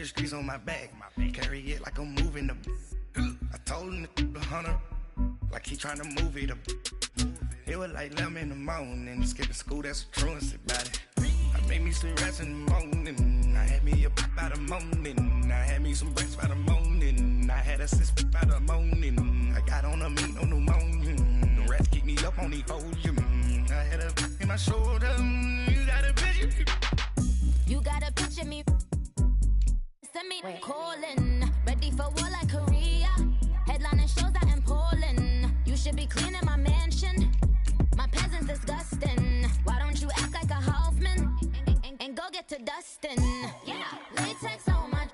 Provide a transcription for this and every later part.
the streets on my back. Carry it like I'm moving the. I told him the hunter, like he trying to move it up. It was like 11 in the morning, skipping school, that's a truancy about it. I made me some rats in the morning, I had me a pop by the morning. I had me some breaks by the morning, I had a sis by the morning. I got on a meat on the morning, the rats keep me up on the podium. I had a in my shoulder, you got a picture. You got a picture me, send me calling, ready for war like Korea. Headlining shows out in Poland, you should be cleaning my mansion. My peasants disgusting. Why don't you act like a Hoffman and go get to dustin'? Yeah, latex on my.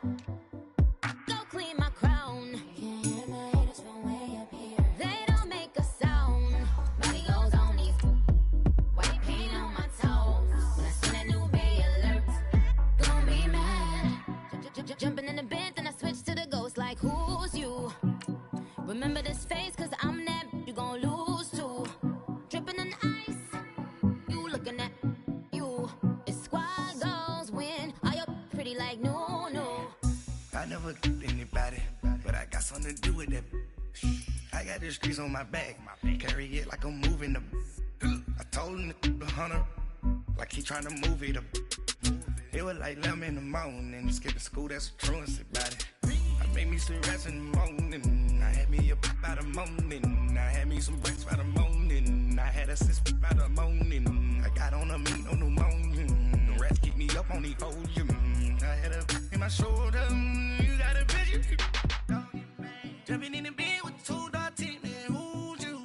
Go clean my crown. Can't hear my haters from way up here. They don't make a sound. Body goes on these. White paint on my toes. When I seen that new Bay alert, gon' be mad. Jumping in the bed, then I switch to the ghost. Like who's you? Remember this face, cause I'm that. You gon' lose too. Dripping in ice, you looking at you. It's squad goals win. Are you pretty like no, no? I never get anybody, but I got something to do with that. I got the streets on my back, carry it like I'm moving the. I told him the hunter, like he trying to move it up. It was like 11 in the morning, skipping school, that's a truancy about it. I made me some rats in the morning, I had me a pop by the morning. I had me some breaks by the morning, I had a sis by the morning. I got on a meat on the morning, the rats keep me up on the podium. I had a in my shoulder, you got a picture. Jumping in the bed with 2 dark teeth, man, who's you?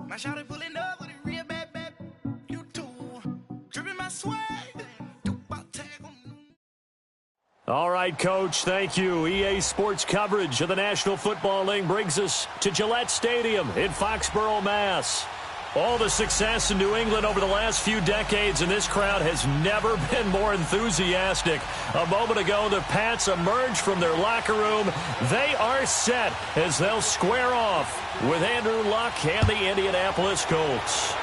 My shawty pulling up with a real bad, you too. Dripping my swag. All right, Coach, thank you. EA Sports coverage of the National Football League brings us to Gillette Stadium in Foxborough, Mass. All the success in New England over the last few decades, and this crowd has never been more enthusiastic. A moment ago, the Pats emerged from their locker room. They are set as they'll square off with Andrew Luck and the Indianapolis Colts.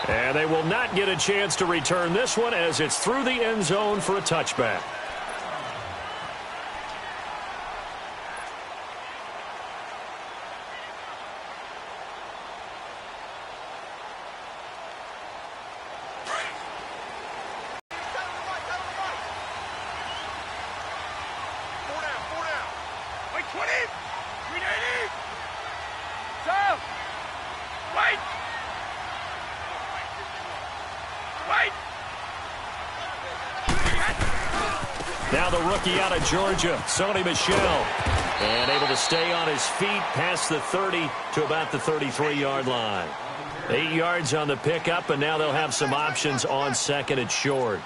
And they will not get a chance to return this one as it's through the end zone for a touchback. Now the rookie out of Georgia, Sony Michel, and able to stay on his feet past the 30 to about the 33-yard line. 8 yards on the pickup, and now they'll have some options on second and short.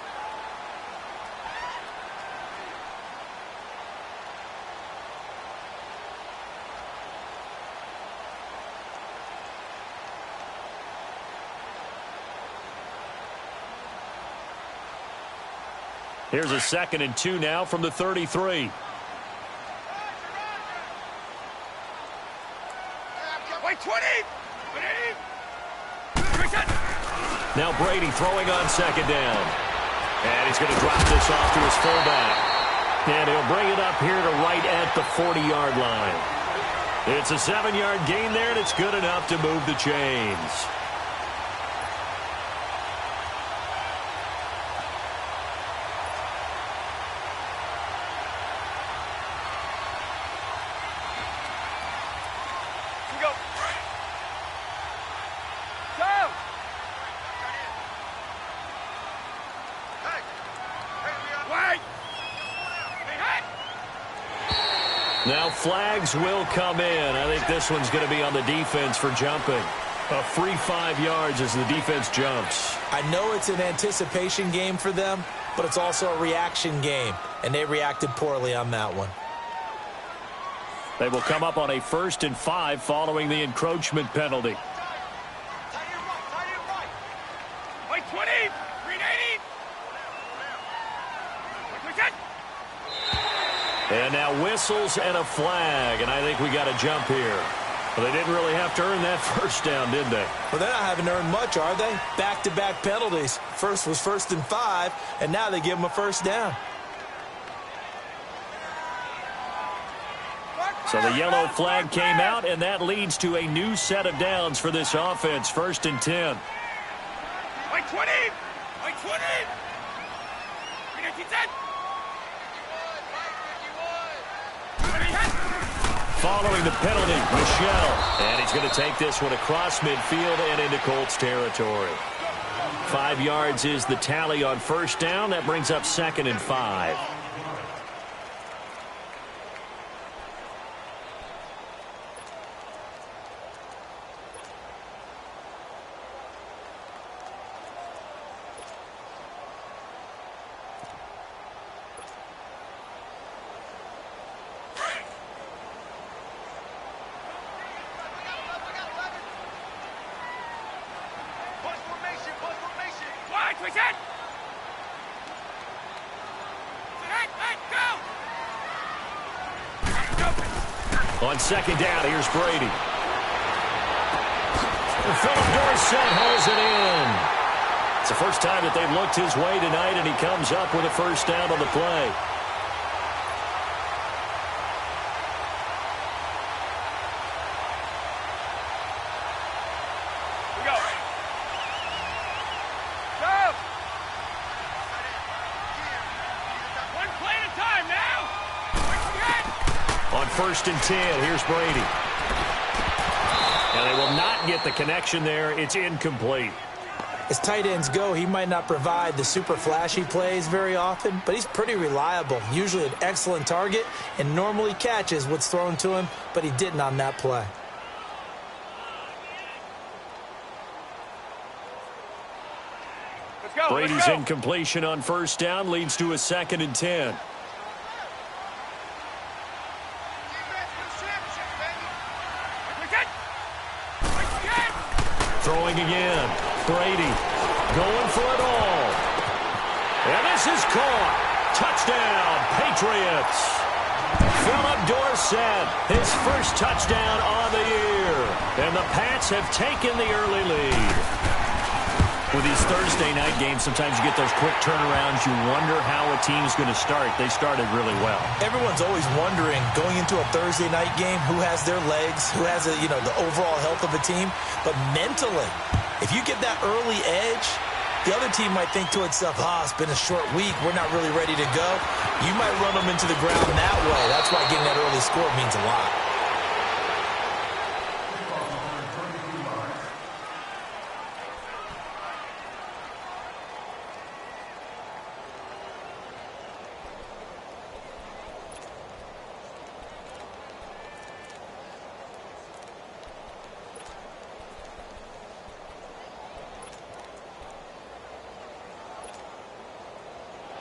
Here's a 2nd and 2 now from the 33. Now Brady throwing on 2nd down. And he's going to drop this off to his fullback. And he'll bring it up here to right at the 40-yard line. It's a 7-yard gain there, and it's good enough to move the chains. Now flags will come in. I think this one's going to be on the defense for jumping. A free 5 yards as the defense jumps. I know it's an anticipation game for them, but it's also a reaction game, and they reacted poorly on that one. They will come up on a 1st and 5 following the encroachment penalty. And now whistles and a flag, and I think we got a jump here. Well, they didn't really have to earn that first down, did they? Well, they're not having to earn much, are they? Back-to-back penalties. First was 1st and 5, and now they give them a first down. So the yellow flag came out, and that leads to a new set of downs for this offense. 1st and 10. Like 20! Like 20! Following the penalty, Michelle. And he's going to take this one across midfield and into Colts territory. 5 yards is the tally on first down. That brings up 2nd and 5. On 2nd down, here's Brady. And Philip Dorsett holds it in. It's the first time that they've looked his way tonight, and he comes up with a first down on the play. On 1st and 10, here's Brady. And they will not get the connection there. It's incomplete. As tight ends go, he might not provide the super flashy plays very often, but he's pretty reliable, usually an excellent target, and normally catches what's thrown to him, but he didn't on that play. Brady's incompletion on first down leads to a 2nd and 10. Throwing again. Brady going for it all. And this is caught. Touchdown, Patriots. Philip Dorsett, his first touchdown on the year. And the Pats have taken the early lead. With these Thursday night games, sometimes you get those quick turnarounds. You wonder how a team's going to start. They started really well. Everyone's always wondering, going into a Thursday night game, who has their legs, who has the overall health of a team. But mentally, if you get that early edge, the other team might think to itself, it's been a short week. We're not really ready to go. You might run them into the ground that way. That's why getting that early score means a lot.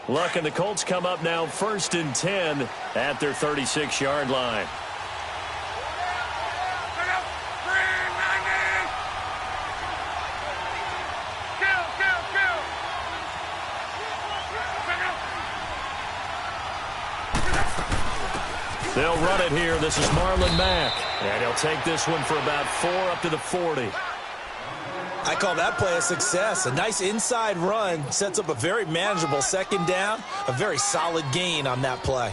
Luck and the Colts come up now 1st and 10 at their 36-yard line. They'll run it here. This is Marlon Mack. And he'll take this one for about 4 up to the 40. I call that play a success. A nice inside run sets up a very manageable 2nd down. A very solid gain on that play.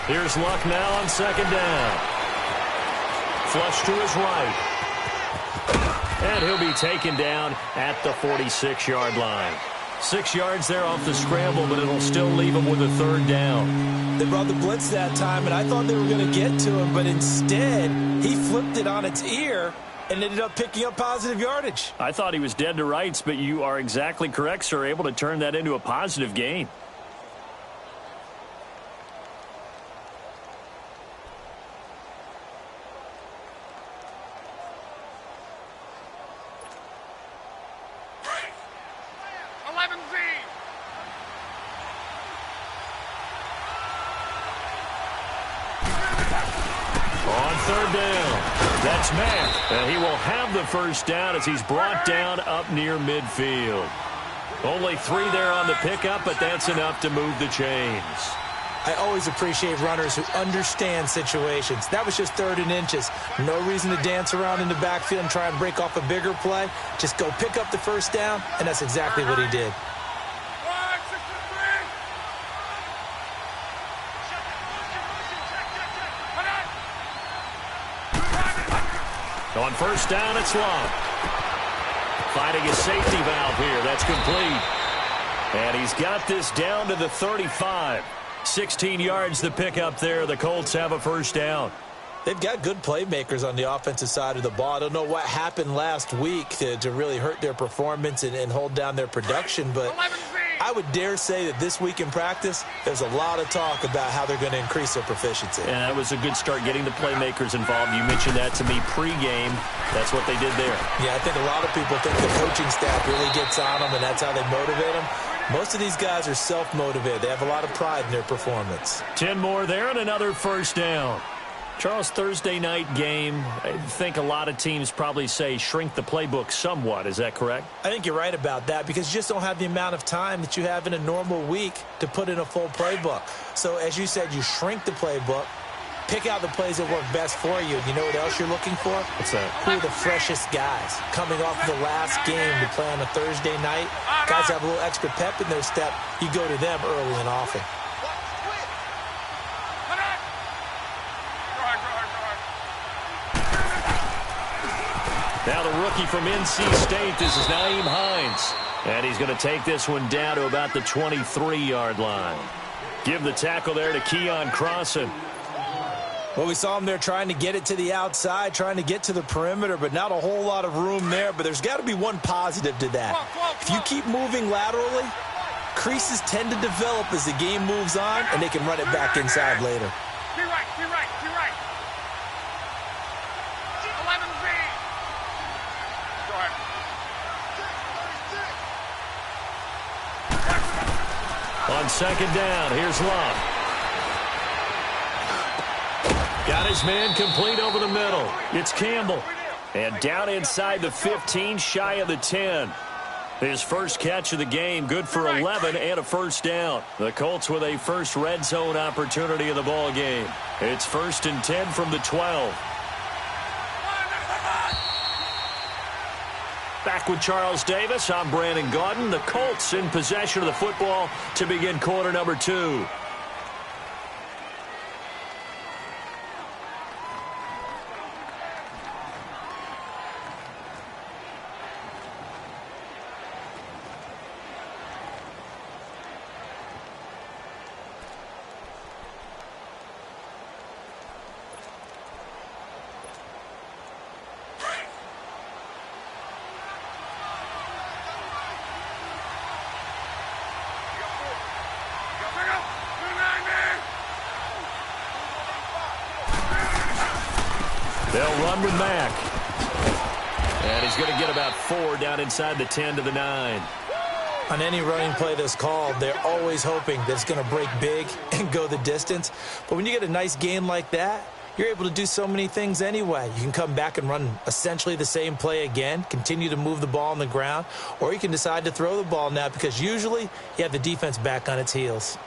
Here's Luck now on 2nd down. Flush to his right. And he'll be taken down at the 46-yard line. 6 yards there off the scramble, but it'll still leave him with a 3rd down. They brought the blitz that time, and I thought they were going to get to him, but instead he flipped it on its ear and ended up picking up positive yardage. I thought he was dead to rights, but you are exactly correct, sir, able to turn that into a positive gain. On third down, that's Mack. And he will have the first down as he's brought down up near midfield. Only 3 there on the pickup, but that's enough to move the chains. I always appreciate runners who understand situations. That was just 3rd and inches. No reason to dance around in the backfield and try and break off a bigger play. Just go pick up the first down, and that's exactly what he did. On first down, it's Long. Finding a safety valve here. That's complete. And he's got this down to the 35. 16 yards the pickup there. The Colts have a first down. They've got good playmakers on the offensive side of the ball. I don't know what happened last week to really hurt their performance and hold down their production, but I would dare say that this week in practice, there's a lot of talk about how they're going to increase their proficiency. And that was a good start, getting the playmakers involved. You mentioned that to me pregame. That's what they did there. Yeah, I think a lot of people think the coaching staff really gets on them, and that's how they motivate them. Most of these guys are self-motivated. They have a lot of pride in their performance. 10 more there and another first down. Charles, Thursday night game, I think a lot of teams probably say shrink the playbook somewhat. Is that correct? I think you're right about that because you just don't have the amount of time that you have in a normal week to put in a full playbook. So, as you said, you shrink the playbook, pick out the plays that work best for you. You know what else you're looking for? What's that? Who are the freshest guys coming off the last game to play on a Thursday night? Guys have a little extra pep in their step. You go to them early and often. Now the rookie from NC State, this is Nyheim Hines. And he's going to take this one down to about the 23-yard line. Give the tackle there to Keon Crossan. Well, we saw him there trying to get it to the outside, trying to get to the perimeter, but not a whole lot of room there. But there's got to be one positive to that. If you keep moving laterally, creases tend to develop as the game moves on, and they can run it back inside later. Be right, be right, be right. 11 Z. Go ahead. On second down, here's Love. Got his man complete over the middle. It's Campbell. And down inside the 15, shy of the 10. His first catch of the game, good for 11 and a first down. The Colts with a first red zone opportunity of the ball game. It's 1st and 10 from the 12. Back with Charles Davis, I'm Brandon Gaudin. The Colts in possession of the football to begin quarter number 2. They'll run with Mack. And he's going to get about 4 down inside the 10 to the 9. On any running play that's called, they're always hoping that it's going to break big and go the distance. But when you get a nice gain like that, you're able to do so many things anyway. You can come back and run essentially the same play again, continue to move the ball on the ground, or you can decide to throw the ball now because usually you have the defense back on its heels.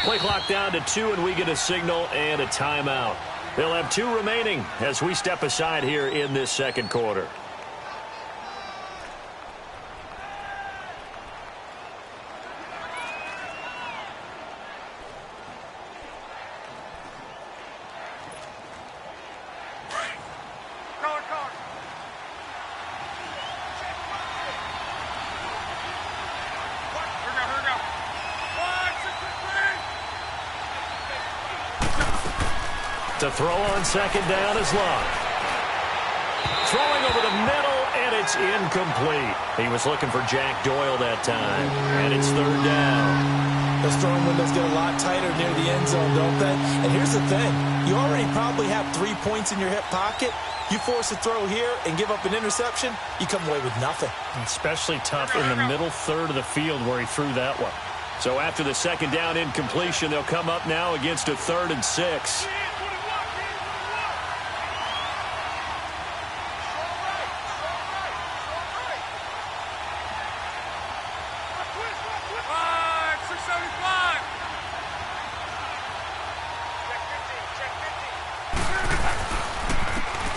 Play clock down to 2, and we get a signal and a timeout. They'll have 2 remaining as we step aside here in this second quarter. To throw on second down is Love. Throwing over the middle, and it's incomplete. He was looking for Jack Doyle that time, and it's third down. Those throwing windows get a lot tighter near the end zone, don't they? And here's the thing. You already probably have 3 points in your hip pocket. You force a throw here and give up an interception, you come away with nothing. Especially tough in the middle third of the field where he threw that one. So after the second down incompletion, they'll come up now against a 3rd and 6.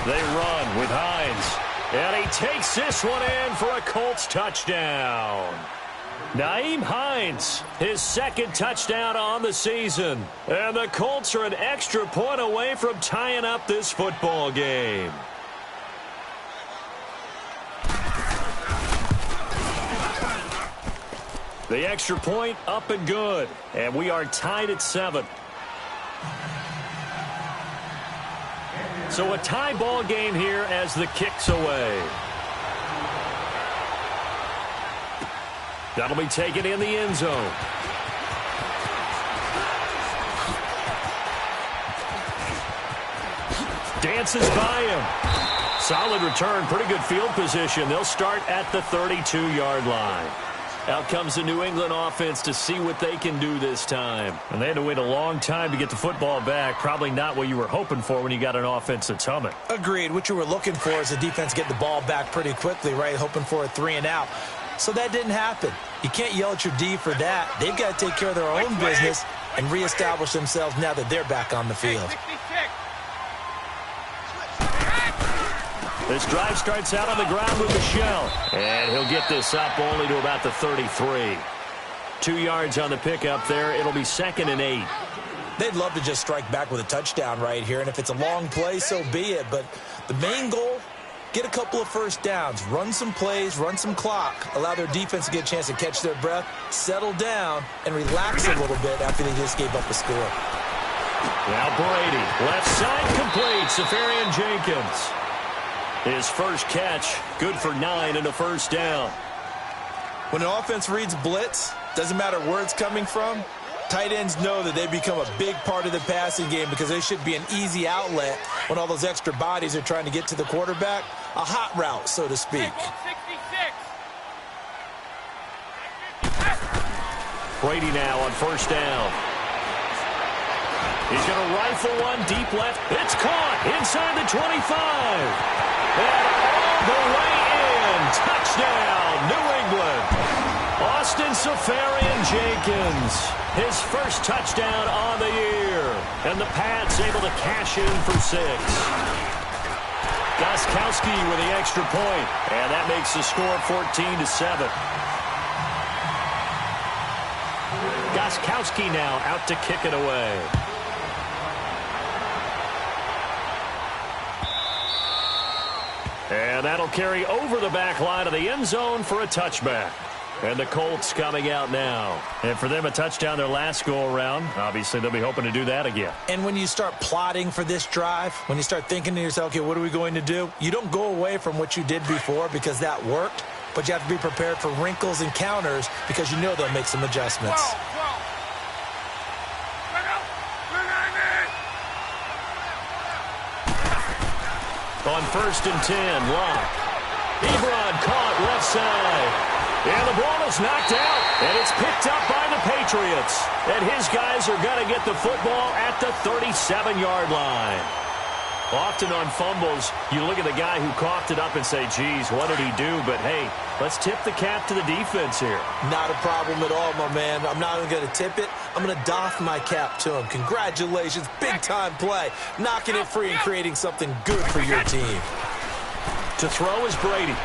They run with Hines. And he takes this one in for a Colts touchdown. Nyheim Hines, his 2nd touchdown on the season. And the Colts are an extra point away from tying up this football game. The extra point up and good. And we are tied at 7. So a tie ball game here as the kick's away. That'll be taken in the end zone. Dances by him. Solid return, pretty good field position. They'll start at the 32-yard line. Out comes the New England offense to see what they can do this time. And they had to wait a long time to get the football back. Probably not what you were hoping for when you got an offense that's humming. Agreed. What you were looking for is the defense getting the ball back pretty quickly, right? Hoping for a 3 and out. So that didn't happen. You can't yell at your D for that. They've got to take care of their own business and reestablish themselves now that they're back on the field. This drive starts out on the ground with Michelle. And he'll get this up only to about the 33. 2 yards on the pickup there. It'll be 2nd and 8. They'd love to just strike back with a touchdown right here. And if it's a long play, so be it. But the main goal, get a couple of first downs. Run some plays, run some clock. Allow their defense to get a chance to catch their breath, settle down, and relax a little bit after they just gave up a score. Now Brady, left side complete. Safarian Jenkins. His first catch, good for 9 and a first down. When an offense reads blitz, doesn't matter where it's coming from, tight ends know that they become a big part of the passing game because they should be an easy outlet when all those extra bodies are trying to get to the quarterback. A hot route, so to speak. Brady now on first down. He's going to rifle one deep left. It's caught inside the 25. And all the way in. Touchdown, New England. Austin Safarian Jenkins. His first touchdown on the year. And the Pats able to cash in for 6. Gostkowski with the extra point. And that makes the score 14-7. Gostkowski now out to kick it away. And that'll carry over the back line of the end zone for a touchback. And the Colts coming out now. And for them, a touchdown their last go-around. Obviously, they'll be hoping to do that again. And when you start plotting for this drive, when you start thinking to yourself, okay, what are we going to do? You don't go away from what you did before because that worked. But you have to be prepared for wrinkles and counters because you know they'll make some adjustments. On 1st and 10, Locke. Ebron caught left side. And the ball is knocked out. And it's picked up by the Patriots. And his guys are going to get the football at the 37-yard line. Often on fumbles, you look at the guy who coughed it up and say, geez, what did he do? But, hey, let's tip the cap to the defense here. Not a problem at all, my man. I'm not even going to tip it. I'm going to doff my cap to him. Congratulations. Big-time play. Knocking it free and creating something good for your team. To throw is Brady.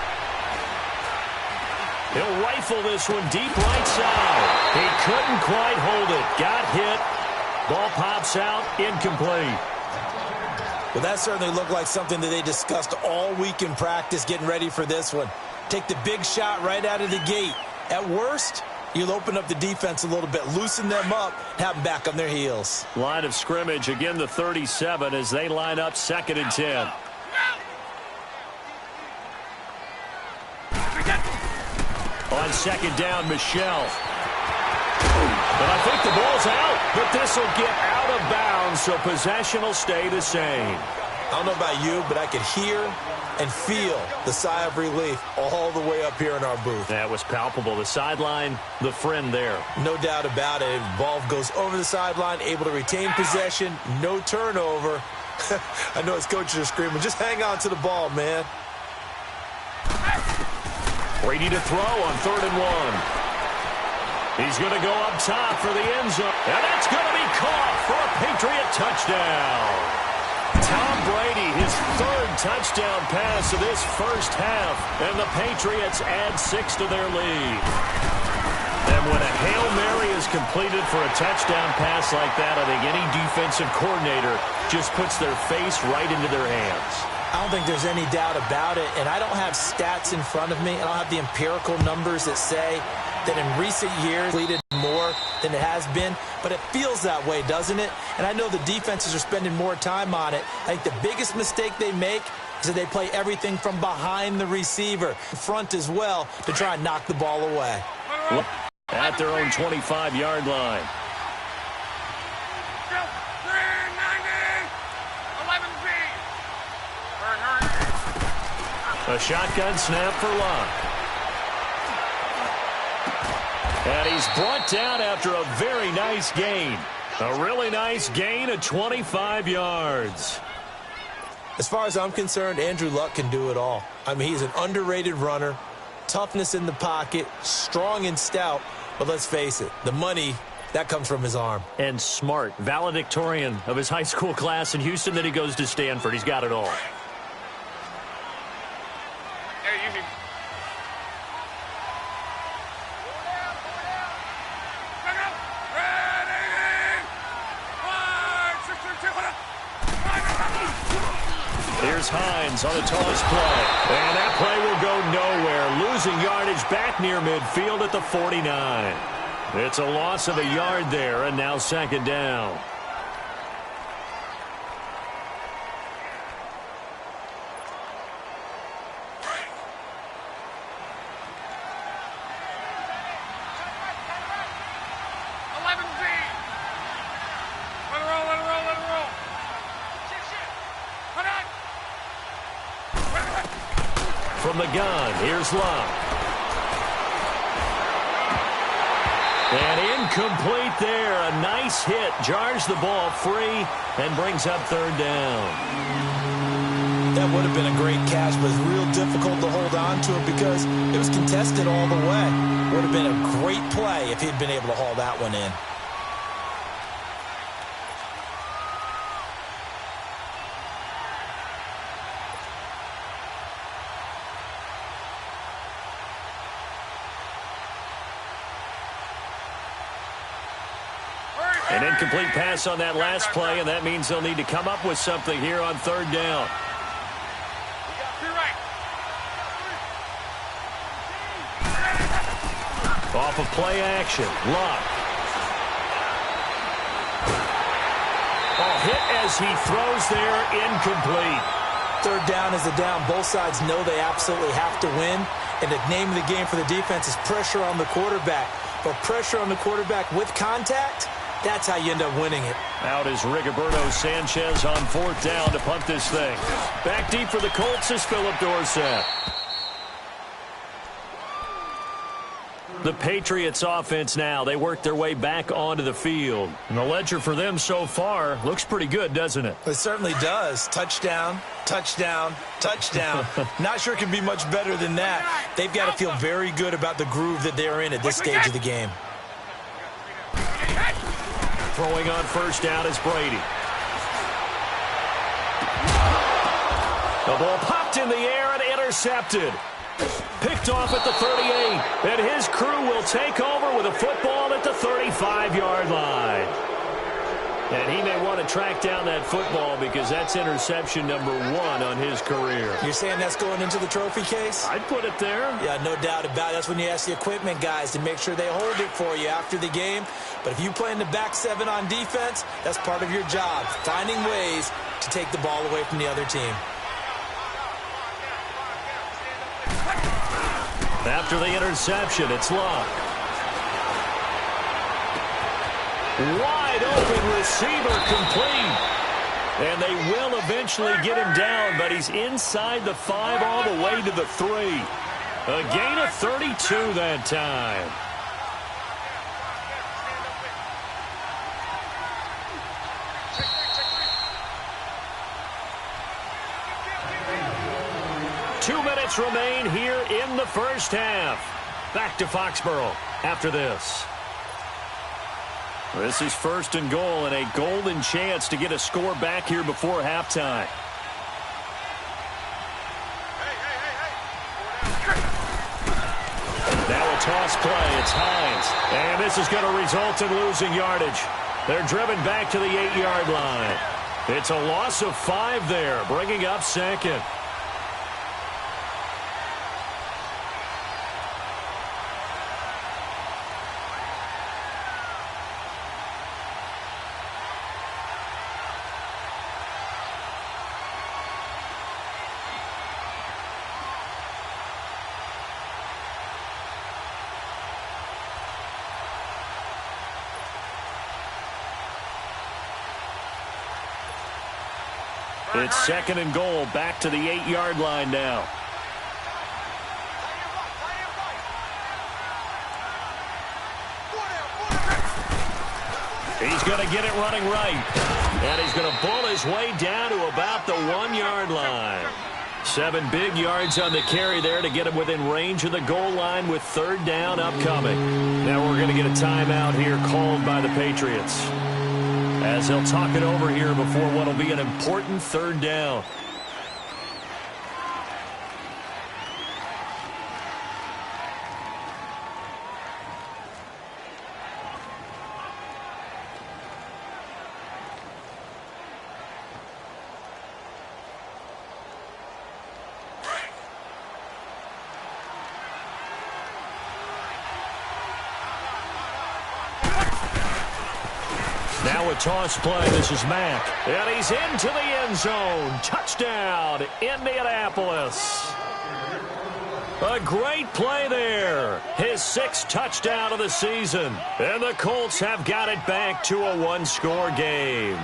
He'll rifle this one deep right side. He couldn't quite hold it. Got hit. Ball pops out. Incomplete. Well, that certainly looked like something that they discussed all week in practice getting ready for this one. Take the big shot right out of the gate. At worst, you'll open up the defense a little bit, loosen them up, have them back on their heels. Line of scrimmage, again the 37 as they line up 2nd and 10. On second down, Michelle. But I think the ball's out, but this will get out of bounds, so possession will stay the same. I don't know about you, but I could hear and feel the sigh of relief all the way up here in our booth. That was palpable. The sideline, the friend there. No doubt about it. Ball goes over the sideline, able to retain possession, no turnover. I know his coaches are screaming, just hang on to the ball, man. Brady to throw on 3rd and 1. He's going to go up top for the end zone. And that's going to be caught for a Patriot touchdown. Tom Brady, his 3rd touchdown pass of this first half. And the Patriots add 6 to their lead. And when a Hail Mary is completed for a touchdown pass like that, I think any defensive coordinator just puts their face right into their hands. I don't think there's any doubt about it. And I don't have stats in front of me. I don't have the empirical numbers that say that in recent years completed more than it has been, but it feels that way, doesn't it? And I know the defenses are spending more time on it. I think the biggest mistake they make is that they play everything from behind the receiver, front as well, to try and knock the ball away. At their own 25-yard line. A shotgun snap for Locke. And he's brought down after a very nice gain. A really nice gain of 25 yards. As far as I'm concerned, Andrew Luck can do it all. I mean, he's an underrated runner, toughness in the pocket, strong and stout. But let's face it, the money, that comes from his arm. And smart, valedictorian of his high school class in Houston. Then he goes to Stanford. He's got it all. Here's Hines on a toss play. And that play will go nowhere. Losing yardage back near midfield at the 49. It's a loss of a yard there, and now 2nd down. From the gun, here's Love. And incomplete there. A nice hit. Jars the ball free and brings up 3rd down. That would have been a great catch, but it's real difficult to hold on to it because it was contested all the way. Would have been a great play if he'd been able to haul that one in. An incomplete pass on that last play, and that means they'll need to come up with something here on 3rd down. Off of play action, Locke. Hit as he throws there, incomplete. 3rd down is the down. Both sides know they absolutely have to win, and the name of the game for the defense is pressure on the quarterback. But pressure on the quarterback with contact, that's how you end up winning it. Out is Rigoberto Sanchez on 4th down to punt this thing. Back deep for the Colts is Philip Dorsett. The Patriots offense now. They work their way back onto the field. And the ledger for them so far looks pretty good, doesn't it? It certainly does. Touchdown, touchdown, touchdown. Not sure it can be much better than that. They've got to feel very good about the groove that they're in at this stage of the game. Throwing on 1st down is Brady. The ball popped in the air and intercepted. Picked off at the 38. And his crew will take over with a football at the 35-yard line. And he may want to track down that football because that's interception number 1 on his career. You're saying that's going into the trophy case? I'd put it there. Yeah, no doubt about it. That's when you ask the equipment guys to make sure they hold it for you after the game. But if you play in the back 7 on defense, that's part of your job, finding ways to take the ball away from the other team. After the interception, it's Luck. Wide open receiver complete. And they will eventually get him down, but he's inside the 5 all the way to the 3. A gain of 32 that time. Two minutes remain here in the first half. Back to Foxborough after this. This is 1st and goal and a golden chance to get a score back here before halftime. Now a toss play. It's Hines. And this is going to result in losing yardage. They're driven back to the 8-yard line. It's a loss of 5 there, bringing up 2nd. It's 2nd and goal, back to the 8-yard line now. He's going to get it running right. And he's going to bull his way down to about the 1-yard line. 7 big yards on the carry there to get him within range of the goal line with 3rd down upcoming. Now we're going to get a timeout here called by the Patriots, as they'll talk it over here before what will be an important 3rd down. Now a toss play. This is Mack. And he's into the end zone. Touchdown, Indianapolis. A great play there. His 6th touchdown of the season. And the Colts have got it back to a 1-score game.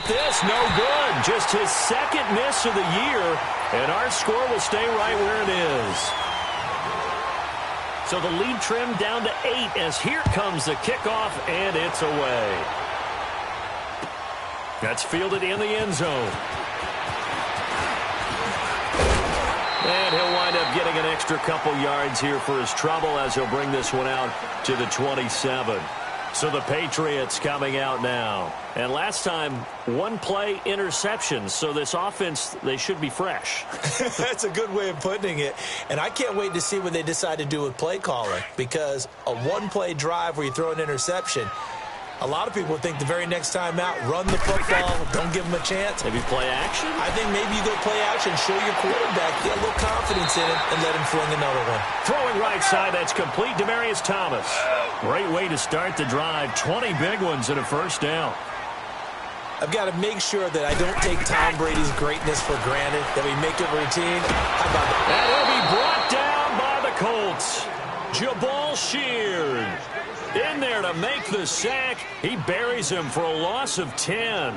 This no good. Just his 2nd miss of the year, and our score will stay right where it is. So the lead trimmed down to 8 as here comes the kickoff, and it's away. That's fielded in the end zone. And he'll wind up getting an extra couple yards here for his trouble as he'll bring this one out to the 27. So the Patriots coming out now. And last time, 1-play interception. So this offense, they should be fresh. That's a good way of putting it. And I can't wait to see what they decide to do with play calling. Because a 1-play drive where you throw an interception, a lot of people think the very next time out, run the football, don't give them a chance. Maybe play action? I think maybe you go play action, show your quarterback, get a little confidence in him, and let him fling another one. Throwing right side, that's complete. Demaryius Thomas. Great way to start the drive. 20 big ones and a 1st down. I've got to make sure that I don't take Tom Brady's greatness for granted, that we make it routine. How about that? And he'll be brought down by the Colts. Jabal Sheard in there to make the sack. He buries him for a loss of 10.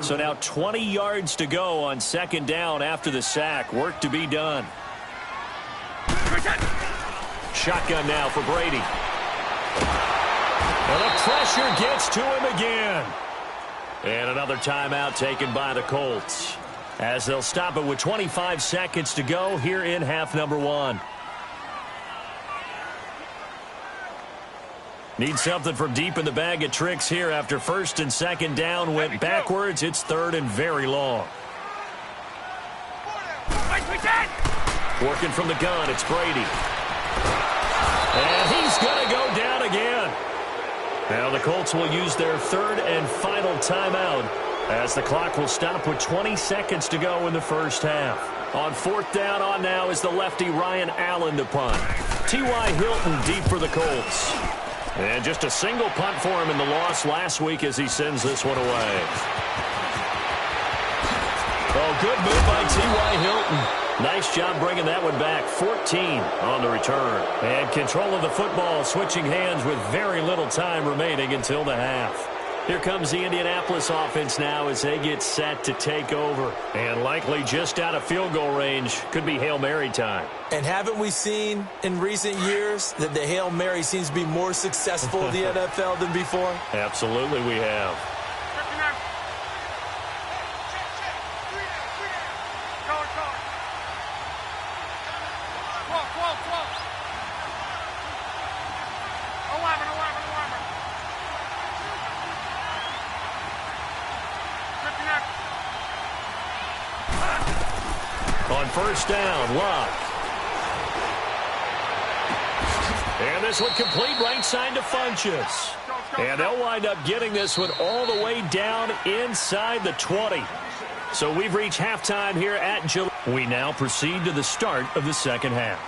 So now 20 yards to go on 2nd down after the sack. Work to be done. Shotgun now for Brady. And the pressure gets to him again. And another timeout taken by the Colts, as they'll stop it with 25 seconds to go here in half number 1. Need something from deep in the bag of tricks here after 1st and 2nd down went backwards. It's 3rd and very long. Working from the gun, it's Brady. And he's going to go down again. Now the Colts will use their 3rd and final timeout as the clock will stop with 20 seconds to go in the first half. On fourth down, on now is the lefty Ryan Allen to punt. T.Y. Hilton deep for the Colts. And just a single punt for him in the loss last week as he sends this one away. Oh, good move by T.Y. Hilton. Nice job bringing that one back. 14 on the return. And control of the football switching hands with very little time remaining until the half. Here comes the Indianapolis offense now as they get set to take over. And likely just out of field goal range. Could be Hail Mary time. And haven't we seen in recent years that the Hail Mary seems to be more successful in the NFL than before? Absolutely we have. On first down, Luck. And this one complete right side to Funchess. And they'll wind up getting this one all the way down inside the 20. So we've reached halftime here at Gillette. We now proceed to the start of the second half.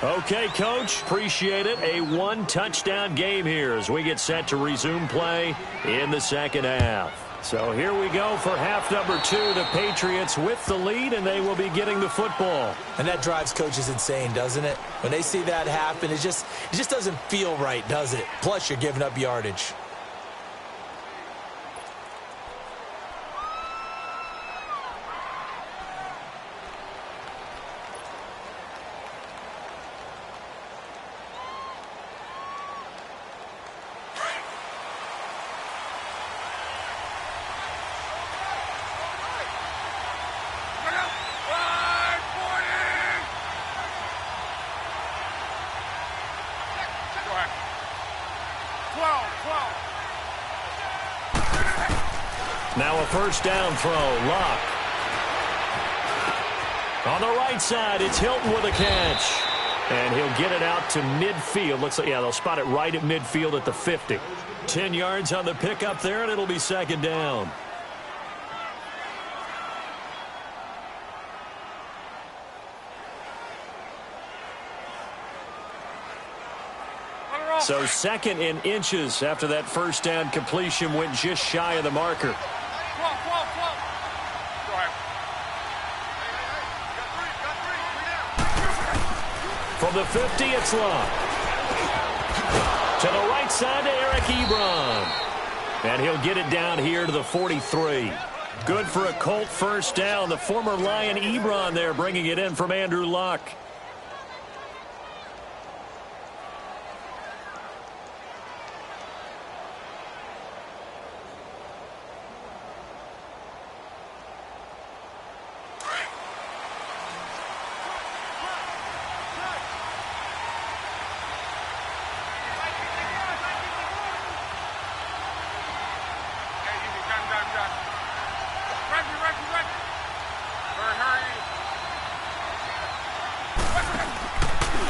Okay, Coach, appreciate it. A one-touchdown game here as we get set to resume play in the second half. So here we go for half number 2. The Patriots with the lead, and they will be getting the football. And that drives coaches insane, doesn't it? When they see that happen, it just doesn't feel right, does it? Plus, you're giving up yardage. Now a first down throw, Luck. On the right side, it's Hilton with a catch. And he'll get it out to midfield. Looks like, yeah, they'll spot it right at midfield at the 50. 10 yards on the pickup there, and it'll be second down. So second in inches after that first down completion went just shy of the marker. From the 50, it's Luck. To the right side to Eric Ebron. And he'll get it down here to the 43. Good for a Colt first down. The former Lion Ebron there bringing it in from Andrew Luck.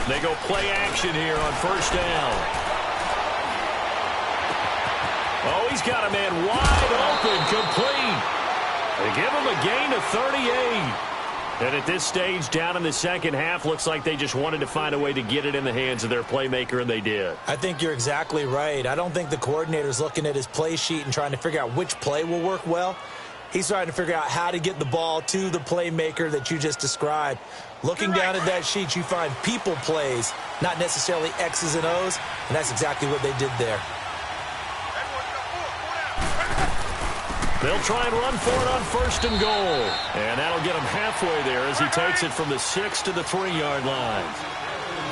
They go play action here on first down. Oh, he's got a man wide open, complete. They give him a gain of 38. And at this stage, down in the second half, looks like they just wanted to find a way to get it in the hands of their playmaker, and they did. I think you're exactly right. I don't think the coordinator's looking at his play sheet and trying to figure out which play will work well. He's trying to figure out how to get the ball to the playmaker that you just described. Looking down at that sheet, you find people plays, not necessarily X's and O's, and that's exactly what they did there. They'll try and run for it on first and goal. And that'll get him halfway there as he takes it from the 6 to the 3-yard line.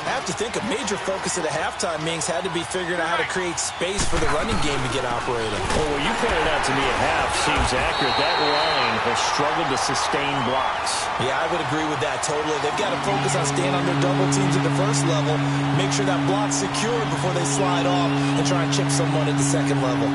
I have to think a major focus at the halftime, Mings, had to be figuring out how to create space for the running game to get operating. Well, what you pointed out to me at half seems accurate. That line has struggled to sustain blocks. Yeah, I would agree with that totally. They've got to focus on staying on their double teams at the first level, make sure that block's secured before they slide off and try and chip someone at the second level.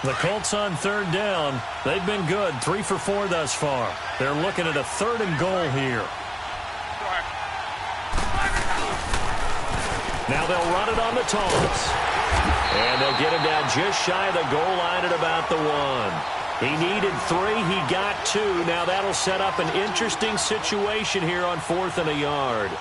The Colts on third down. They've been good. 3 for 4 thus far. They're looking at a 3rd and goal here. Now they'll run it on the toss. And they'll get him down just shy of the goal line at about the 1. He needed 3. He got 2. Now that'll set up an interesting situation here on 4th and a yard.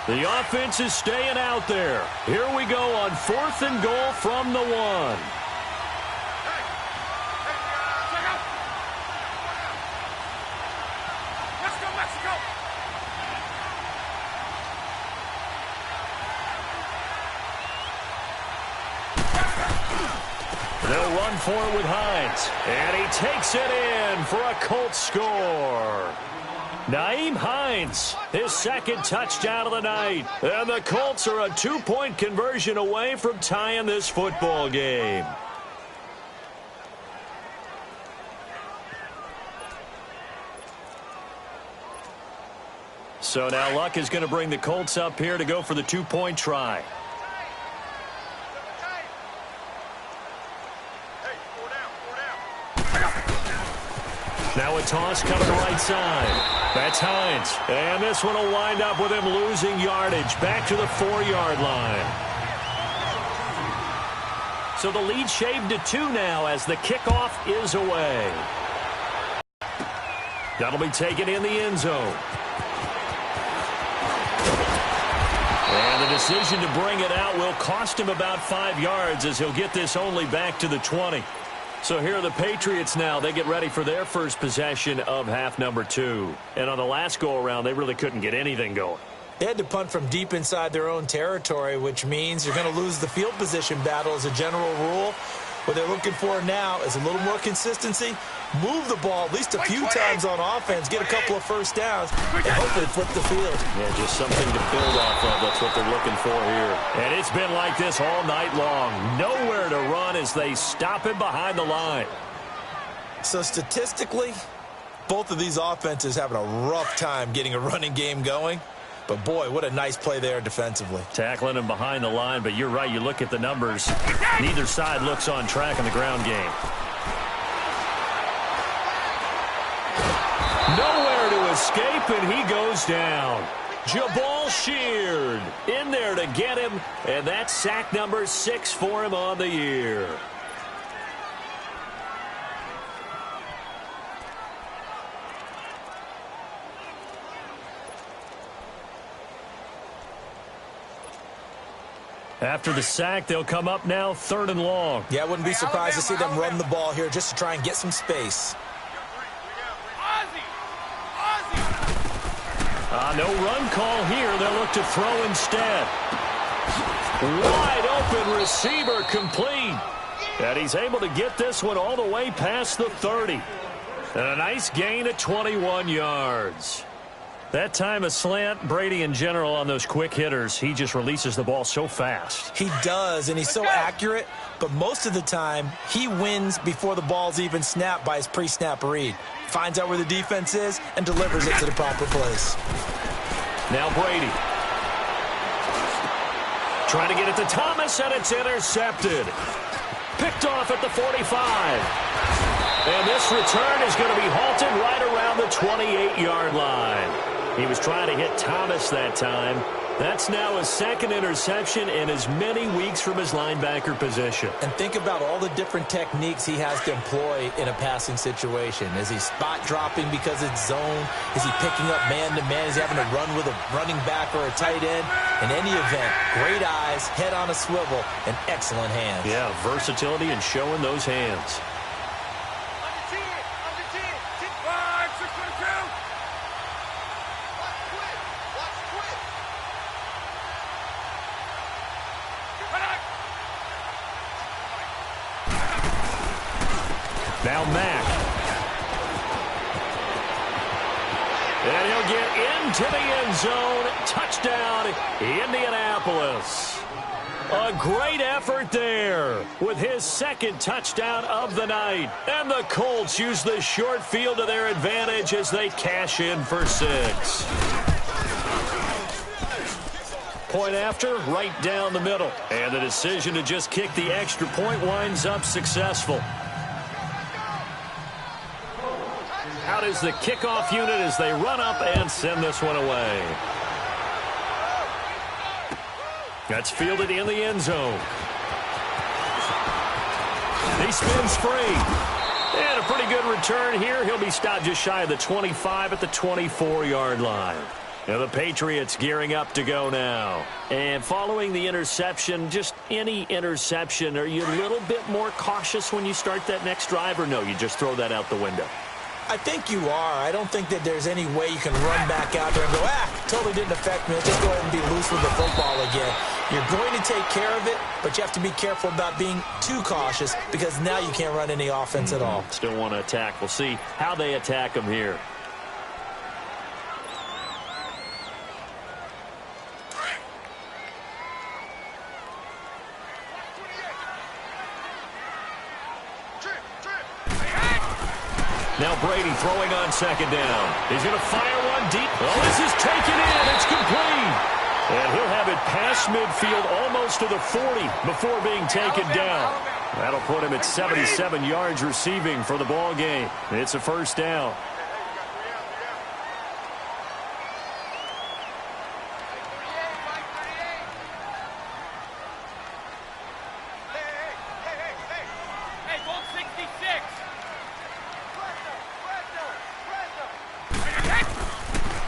The offense is staying out there. Here we go on 4th and goal from the 1. They'll run for it with Hines. And he takes it in for a Colts score. Nyheim Hines, his second touchdown of the night. And the Colts are a 2-point conversion away from tying this football game. So now Luck is going to bring the Colts up here to go for the 2-point try. Now a toss coming right side. That's Hines. And this one will wind up with him losing yardage back to the 4-yard line. So the lead shaved to 2 now as the kickoff is away. That'll be taken in the end zone. And the decision to bring it out will cost him about 5 yards as he'll get this only back to the 20. So here are the Patriots now. They get ready for their first possession of half number 2. And on the last go-around, they really couldn't get anything going. They had to punt from deep inside their own territory, which means you're going to lose the field position battle as a general rule. What they're looking for now is a little more consistency. Move the ball at least a few times on offense, get a couple of first downs, and hopefully flip the field. Yeah, just something to build off of. That's what they're looking for here. And it's been like this all night long. Nowhere to run as they stop him behind the line. So statistically, both of these offenses having a rough time getting a running game going. But, boy, what a nice play there defensively. Tackling him behind the line, but you're right. You look at the numbers. Neither side looks on track in the ground game. Nowhere to escape, and he goes down. Jabal Sheard in there to get him, and that's sack number 6 for him on the year. After the sack, they'll come up now 3rd and long. Yeah, I wouldn't be surprised to see them run the ball here just to try and get some space. No run call here. They'll look to throw instead. Wide open receiver complete. And he's able to get this one all the way past the 30. And a nice gain of 21 yards. That time a slant, Brady in general on those quick hitters, he just releases the ball so fast. He does, and he's so accurate, but most of the time he wins before the ball's even snapped by his pre-snap read. Finds out where the defense is and delivers it to the proper place. Now Brady. Trying to get it to Thomas, and it's intercepted. Picked off at the 45. And this return is going to be halted right around the 28-yard line. He was trying to hit Thomas that time. That's now his 2nd interception in as many weeks from his linebacker position. And think about all the different techniques he has to employ in a passing situation. Is he spot dropping because it's zone? Is he picking up man-to-man? Is he having to run with a running back or a tight end? In any event, great eyes, head on a swivel, and excellent hands. Yeah, versatility and showing those hands. Now Mack. And he'll get into the end zone. Touchdown, Indianapolis. A great effort there with his 2nd touchdown of the night. And the Colts use the short field to their advantage as they cash in for 6. Point after, right down the middle. And the decision to just kick the extra point winds up successful. Out is the kickoff unit as they run up and send this one away. That's fielded in the end zone. He spins free. And a pretty good return here. He'll be stopped just shy of the 25 at the 24-yard line. Now the Patriots gearing up to go now. And following the interception, just any interception, are you a little bit more cautious when you start that next drive, or no, you just throw that out the window? I think you are. I don't think that there's any way you can run back out there and go, totally didn't affect me. Let's just go ahead and be loose with the football again. You're going to take care of it, but you have to be careful about being too cautious because now you can't run any offense at all. Still want to attack. We'll see how they attack them here. Now Brady throwing on second down. He's going to fire one deep. Oh, this is taken in. It's complete. And he'll have it past midfield almost to the 40 before being taken down. That'll put him at 77 yards receiving for the ball game. It's a first down.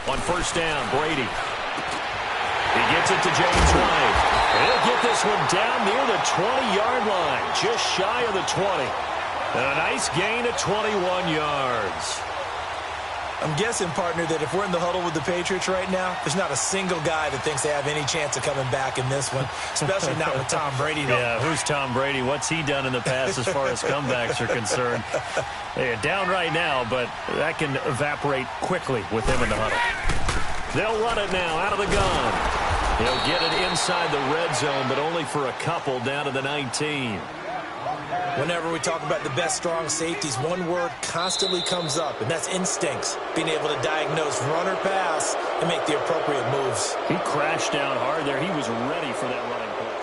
On first down, Brady. He gets it to James White. He'll get this one down near the 20-yard line, just shy of the 20. And a nice gain of 21 yards. I'm guessing, partner, that if we're in the huddle with the Patriots right now, there's not a single guy that thinks they have any chance of coming back in this one, especially not with Tom Brady. Yeah, who's Tom Brady? What's he done in the past as far as comebacks are concerned? They're down right now, but that can evaporate quickly with him in the huddle. They'll run it now out of the gun. He'll get it inside the red zone, but only for a couple down to the 19. Whenever we talk about the best strong safeties, one word constantly comes up, and that's instincts. Being able to diagnose run or pass and make the appropriate moves. He crashed down hard there. He was ready for that running play.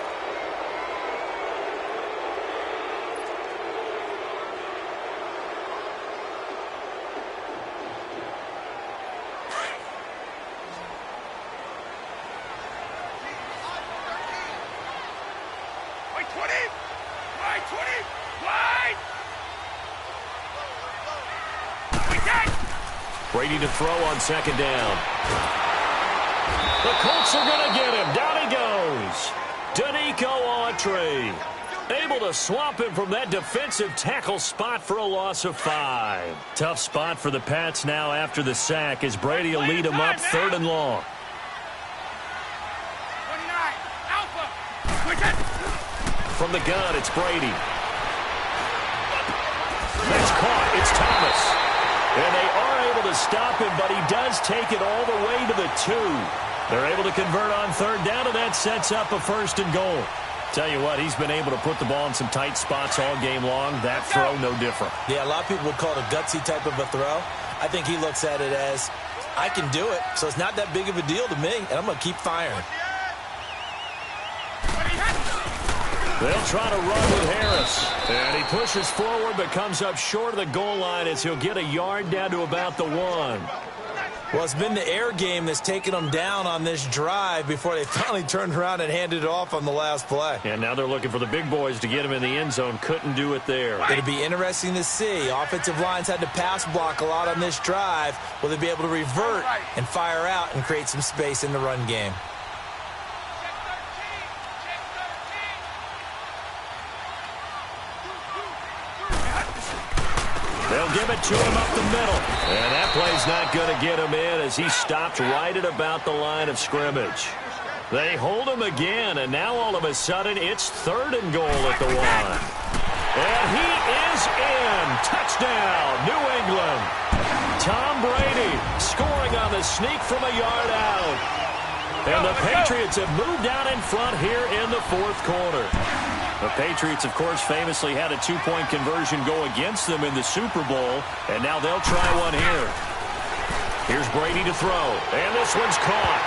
Brady to throw on second down. The Colts are going to get him. Down he goes. Danico Autry able to swamp him from that defensive tackle spot for a loss of 5. Tough spot for the Pats now after the sack as Brady will lead him up 3rd and long. From the gun, it's Brady. That's caught. It's Thomas. And they are able to stop him, but he does take it all the way to the 2. They're able to convert on 3rd down, and that sets up a 1st and goal. Tell you what, he's been able to put the ball in some tight spots all game long. That throw, no different. Yeah, a lot of people would call it a gutsy type of a throw. I think he looks at it as, I can do it, so it's not that big of a deal to me, and I'm going to keep firing. They'll try to run with Harris. And he pushes forward but comes up short of the goal line as he'll get a yard down to about the 1. Well, it's been the air game that's taken them down on this drive before they finally turned around and handed it off on the last play. And now they're looking for the big boys to get him in the end zone. Couldn't do it there. It'll be interesting to see. Offensive lines had to pass block a lot on this drive. Will they be able to revert and fire out and create some space in the run game? They'll give it to him up the middle. And that play's not going to get him in as he stopped right at about the line of scrimmage. They hold him again, and now all of a sudden it's 3rd and goal at the 1. And he is in. Touchdown, New England. Tom Brady scoring on the sneak from a yard out. And the Patriots have moved out in front here in the 4th quarter. The Patriots, of course, famously had a 2-point conversion go against them in the Super Bowl, and now they'll try one here. Here's Brady to throw, and this one's caught.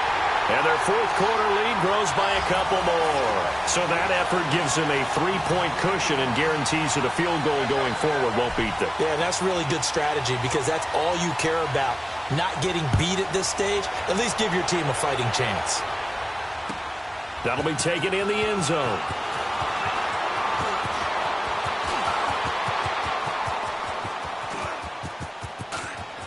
And their fourth quarter lead grows by a couple more. So that effort gives them a 3-point cushion and guarantees that a field goal going forward won't beat them. Yeah, and that's really good strategy because that's all you care about. Not getting beat at this stage, at least give your team a fighting chance. That'll be taken in the end zone.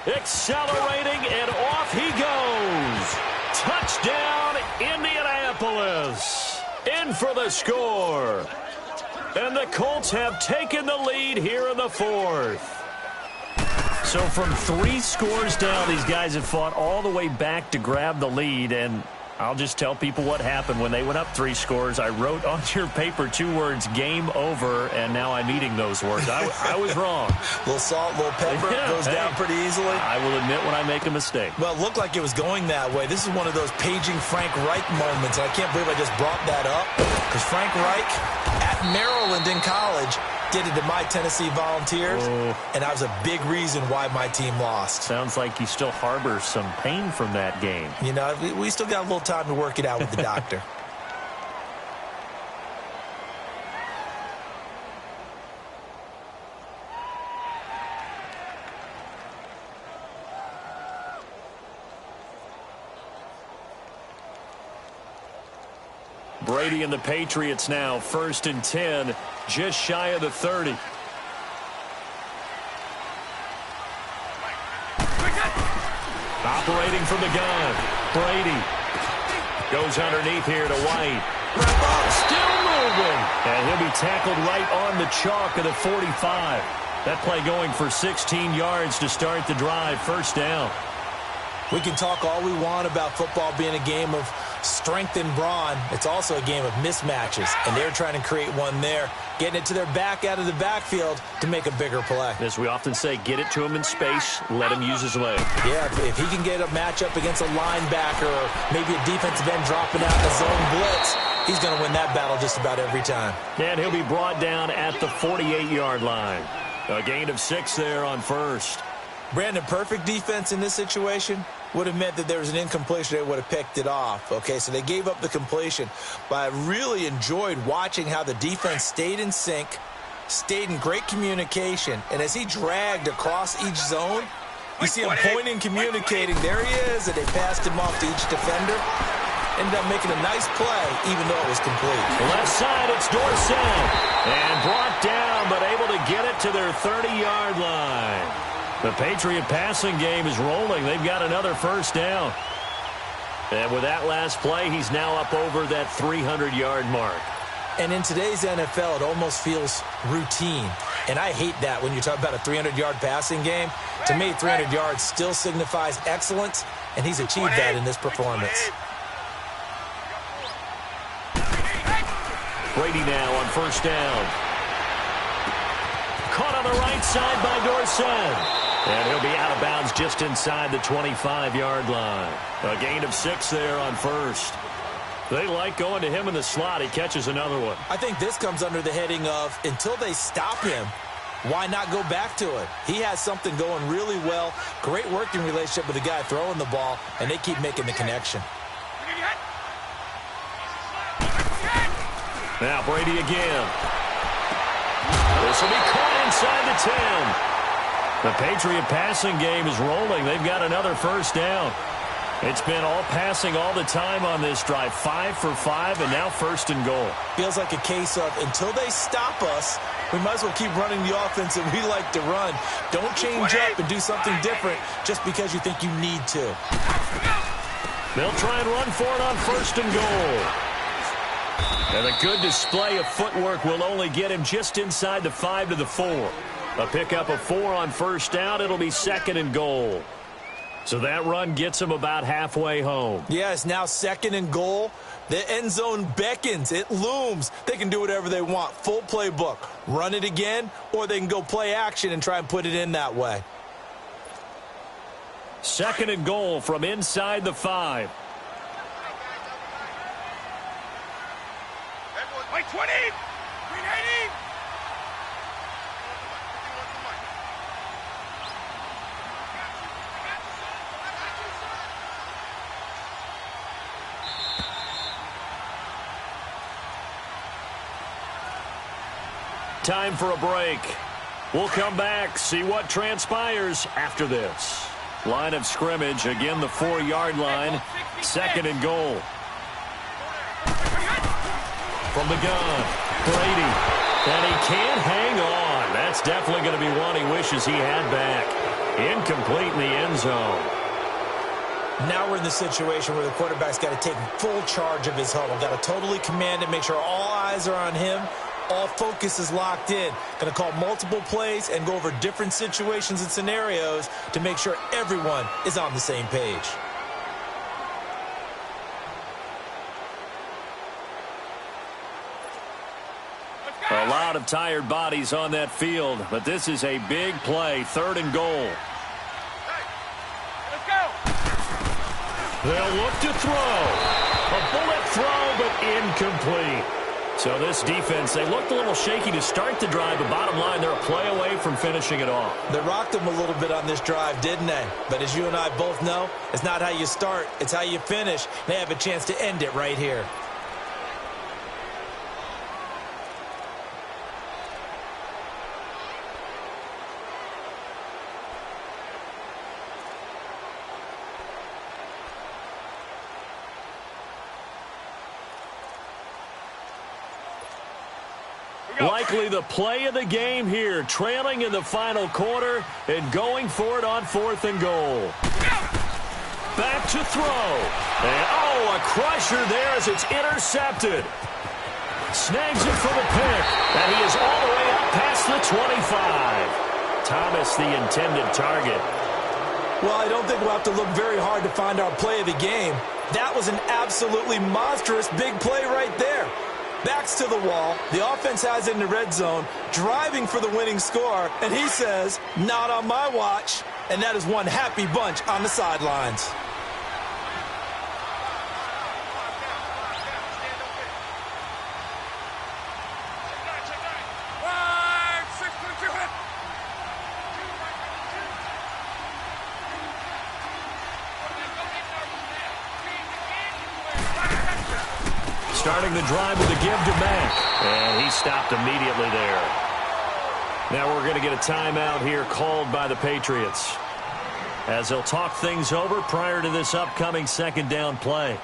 Accelerating, and off he goes. Touchdown, Indianapolis. In for the score. And the Colts have taken the lead here in the fourth. So from 3 scores down, these guys have fought all the way back to grab the lead, and I'll just tell people what happened when they went up 3 scores. I wrote on your paper 2 words, game over, and now I'm eating those words. I was wrong. A little salt, a little pepper, goes down pretty easily. I will admit when I make a mistake. Well, it looked like it was going that way. This is one of those paging Frank Reich moments, and I can't believe I just brought that up, because Frank Reich at Maryland in college did it to my Tennessee Volunteers, and that was a big reason why my team lost. Sounds like you still harbor some pain from that game. You know, we still got a little time to work it out with the doctor. Brady and the Patriots now, 1st and 10, just shy of the 30. Operating from the gun, Brady goes underneath here to White. Still moving, and he'll be tackled right on the chalk of the 45. That play going for 16 yards to start the drive, 1st down. We can talk all we want about football being a game of strength and brawn. It's also a game of mismatches, and they're trying to create one there, getting it to their back out of the backfield to make a bigger play. As we often say, get it to him in space, let him use his leg. Yeah, if he can get a matchup against a linebacker or maybe a defensive end dropping out in a zone blitz, he's going to win that battle just about every time. And he'll be brought down at the 48-yard line. A gain of 6 there on 1st. Brandon, perfect defense in this situation would have meant that there was an incompletion. They would have picked it off. Okay, so they gave up the completion. But I really enjoyed watching how the defense stayed in sync, stayed in great communication. And as he dragged across each zone, you see him pointing, communicating. There he is, and they passed him off to each defender. Ended up making a nice play, even though it was complete. Left side, it's Dorsett. And brought down, but able to get it to their 30-yard line. The Patriot passing game is rolling. They've got another 1st down. And with that last play, he's now up over that 300-yard mark. And in today's NFL, it almost feels routine. And I hate that when you talk about a 300-yard passing game. To me, 300 yards still signifies excellence, and he's achieved that in this performance. Brady now on 1st down. Caught on the right side by Dorsett. And he'll be out of bounds just inside the 25-yard line. A gain of 6 there on 1st. They like going to him in the slot. He catches another one. I think this comes under the heading of until they stop him, why not go back to it? He has something going really well. Great working relationship with the guy throwing the ball, and they keep making the connection. Now Brady again. This will be caught inside the 10. The Patriot passing game is rolling. They've got another 1st down. It's been all passing all the time on this drive. 5 for 5, and now 1st and goal. Feels like a case of until they stop us, we might as well keep running the offense that we like to run. Don't change up and do something different just because you think you need to. They'll try and run for it on 1st and goal. And a good display of footwork will only get him just inside the 5 to the 4. A pickup of 4 on 1st down. It'll be 2nd and goal. So that run gets him about halfway home. Yeah, it's now 2nd and goal. The end zone beckons. It looms. They can do whatever they want. Full playbook. Run it again, or they can go play action and try and put it in that way. 2nd and goal from inside the 5. White 20! Green 80! Time for a break. We'll come back, see what transpires after this. Line of scrimmage, again the 4-yard line. 2nd and goal. From the gun, Brady. And he can't hang on. That's definitely going to be one he wishes he had back. Incomplete in the end zone. Now we're in the situation where the quarterback's got to take full charge of his huddle. Got to totally command it, make sure all eyes are on him. All focus is locked in. Going to call multiple plays and go over different situations and scenarios to make sure everyone is on the same page. A lot of tired bodies on that field, but this is a big play, 3rd and goal. Let's go. They'll look to throw. A bullet throw, but incomplete. So this defense, they looked a little shaky to start the drive, but bottom line, they're a play away from finishing it off. They rocked them a little bit on this drive, didn't they? But as you and I both know, it's not how you start, it's how you finish. They have a chance to end it right here. Likely the play of the game here, trailing in the final quarter and going for it on 4th and goal. Back to throw. And, a crusher there as it's intercepted. Snags it for the pick, and he is all the way up past the 25. Thomas, the intended target. Well, I don't think we'll have to look very hard to find our play of the game. That was an absolutely monstrous big play right there. Backs to the wall. The offense has it in the red zone, driving for the winning score, and he says, not on my watch. And that is one happy bunch on the sidelines. Starting the drive with a give to Mack. And he stopped immediately there. Now we're going to get a timeout here called by the Patriots, as they'll talk things over prior to this upcoming 2nd down play.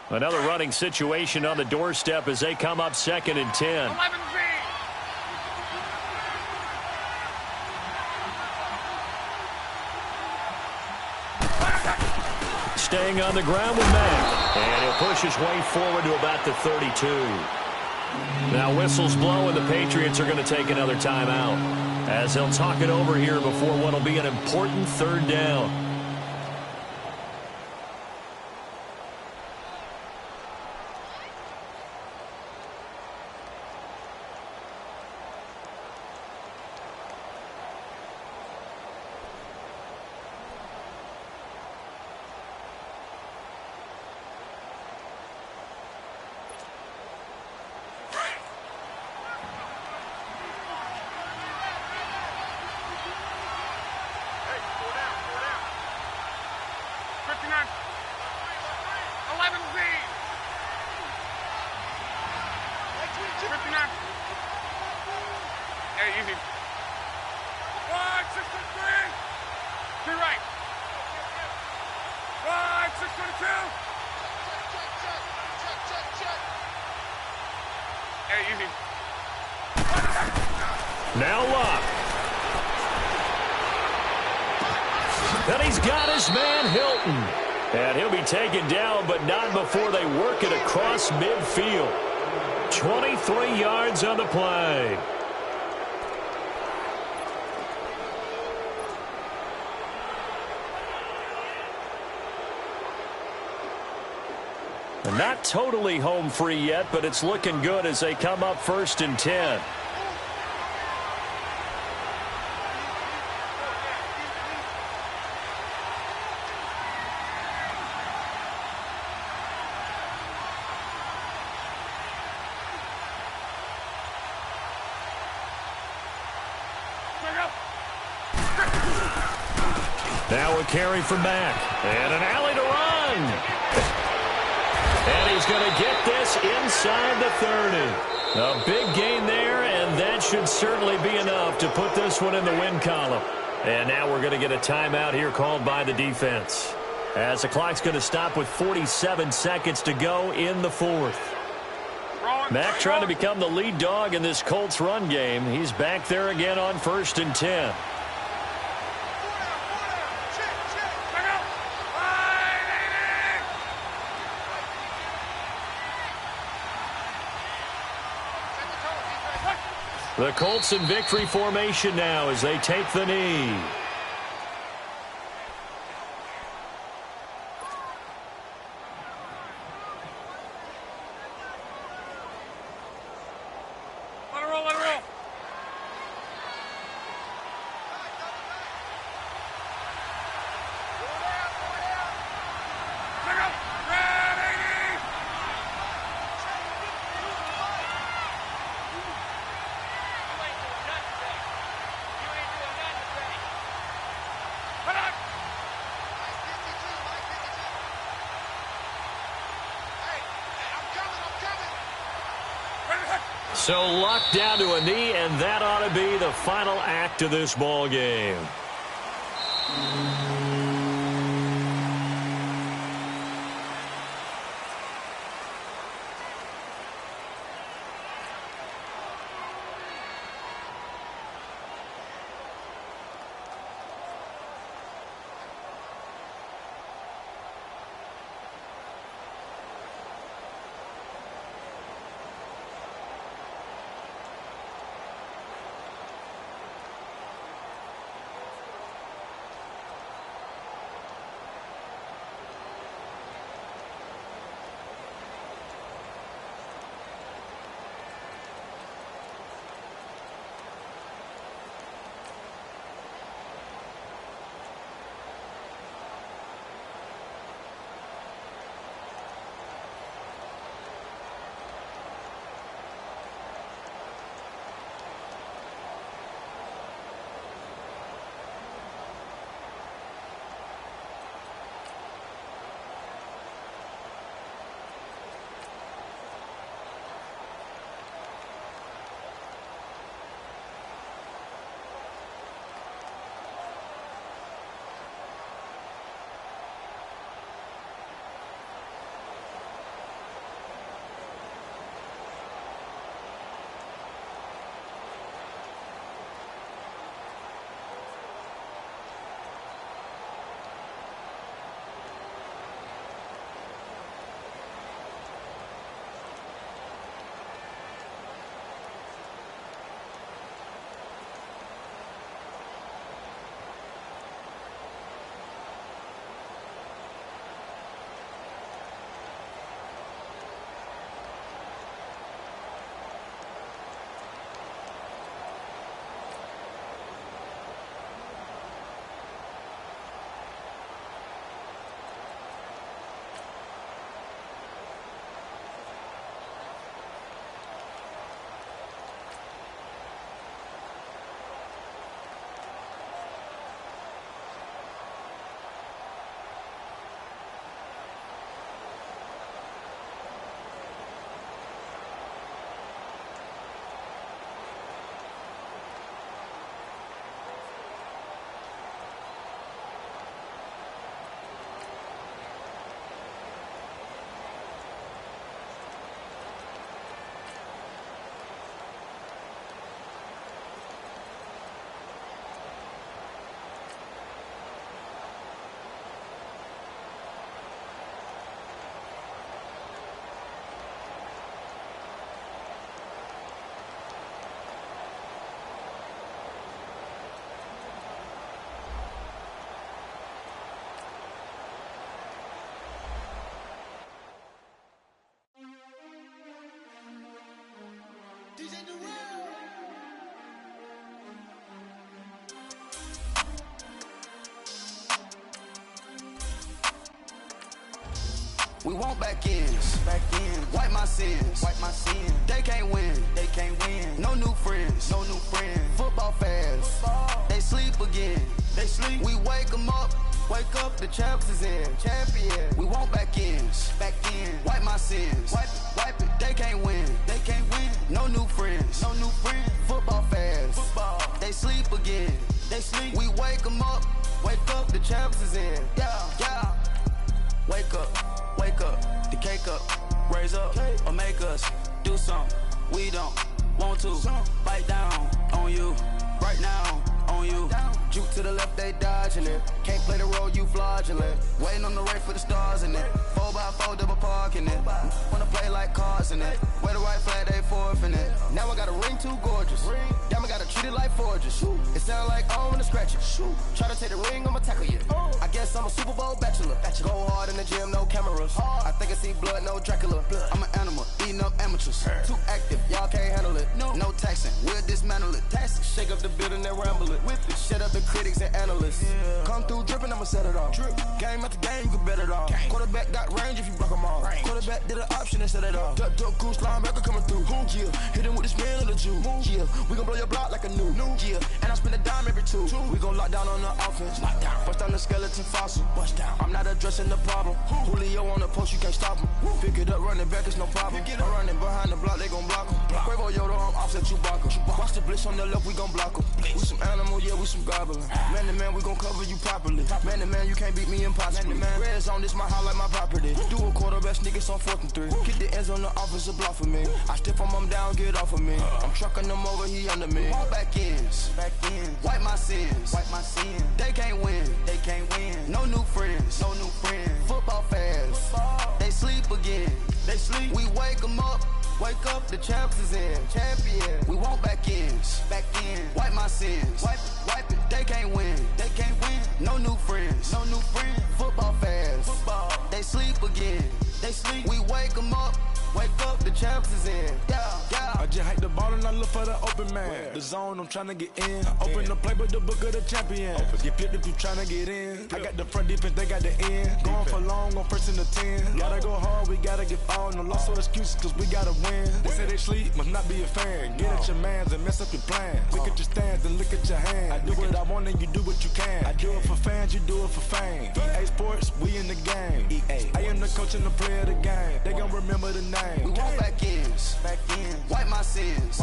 Another running situation on the doorstep as they come up 2nd and 10. 11Z. Staying on the ground with Mack. And he'll push his way forward to about the 32. Now whistles blow and the Patriots are going to take another timeout, as they'll talk it over here before what will be an important 3rd down. Hey, easy. 5, 6, 3. To your right. 5, 6, 22. Hey, easy. Now Luck. And he's got his man Hilton. And he'll be taken down, but not before they work it across midfield. 23 yards on the play. Not totally home free yet, but it's looking good as they come up 1st and 10. Now a carry from Mack. And an alley to run. And he's going to get this inside the 30. A big gain there, and that should certainly be enough to put this one in the win column. And now we're going to get a timeout here called by the defense, as the clock's going to stop with 47 seconds to go in the 4th. Mack trying to become the lead dog in this Colts run game. He's back there again on 1st and 10. The Colts in victory formation now as they take the knee. Let it roll, let it roll. So locked down to a knee, and that ought to be the final act of this ball game. We want back ends. Back ends. Wipe my sins. Wipe my sins. They can't win. They can't win. No new friends. No new friends. Football fans. They sleep again. They sleep. We wake them up. Wake up, the champs is in. Champion. We want back ends. Back ends. Wipe my sins. Wipe it. They can't win. They can't win. No new friends. No new friends. Football fans. Football. They sleep again. They sleep. We wake them up. Wake up, the champs is in. Yeah. Wake up, the cake up, raise up, or make us do something we don't want to. Bite down on you, right now on you. Juke to the left, they dodging it. Can't play the role, you fraudulent. Waiting on the race for the stars in it. 4x4 double parking it. Wanna play like cars in it. Wear the white flag, they forfeit it. Now I got a ring too gorgeous. Damn, I gotta treat it like forges. It sound like I wanna scratch it. Try to take the ring, I'ma tackle you. I guess I'm a Super Bowl bachelor. Go hard in the gym, no cameras. I think I see blood, no Dracula. I'm an animal, eating up amateurs. Too active, y'all can't handle it. No taxing, we'll dismantle it. Shake up the building and ramble it. Shut up the critics and analysts. Come through dripping, I'ma set it off. Game after game, you can bet it off. Quarterback got range if you block them off. Quarterback did an option and set it off. Duck, goose, linebacker coming through. Yeah, hit him with the spin of the Jew. Yeah, we gon' blow your block like a new. Yeah, and I spend a dime every two. We gon' lock down on the offense. Bust down the skeleton fossil. I'm not addressing the problem. Julio on the post, you can't stop him. Pick it up, running back, it's no problem. I'm running behind the block, they gon' block him. Quavo Yoda, I'm offset Chewbacca. Watch the blitz on the left, we gon' block him. We some animal, yeah, we some goblin. Man to man, we gon' cover you properly. Man to man, you can't beat me impossible. Red zone, this my highlight, my property. Do a quarterback sneakers on 4th and 3. Get the ends on the offensive block for me. I stiff him down, get off of me. I'm trucking them over, he under me. Want back ends. Wipe my sins. They can't win. They can't win. No new friends. No new friends. Football fans. They sleep again. They sleep. We wake them up. Wake up, the champs is in. Champion. We want back ends. Wipe my sins. Wipe it. They can't win. They can't win. No new friends. No new friends. Football fans. They sleep again. They sleep. We wake them up. Wake up, the champs is in. Yeah. I just hike the ball and I look for the open man. The zone, I'm trying to get in. Open the playbook, the book of the champion. Get flipped if you trying to get in. I got the front defense, they got the end. Going for long, on 1st and the 10. Gotta go hard, we gotta get all. No loss or excuses, cause we gotta win. They say they sleep, must not be a fan. Get at your mans and mess up your plans. Look at your stands and look at your hands. I do what I want and you do what you can. I do it for fans, you do it for fame. EA Sports, we in the game. I am the coach and the player of the game. They gon' remember the name. We want back ends. Wipe my sins.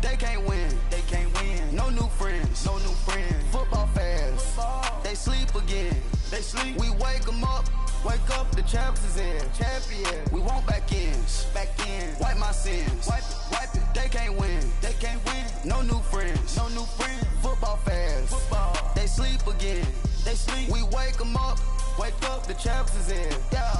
They can't win. They can't win. No new friends. No new friends. Football fans. They sleep again. They sleep. We wake them up. Wake up, the champs is in. Champion. We want back ends. Wipe my sins. Wipe it. They can't win. They can't win. No new friends. No new friends. Football fans. They sleep again. They sleep. We wake them up. Wake up, the champs is in. Yeah.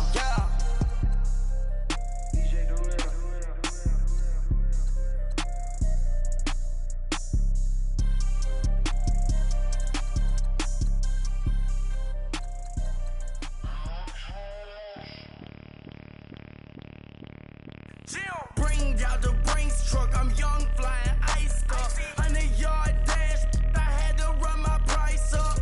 Bring out the Brinks truck, I'm young, flying ice cup. 100-yard dash, I had to run my price up.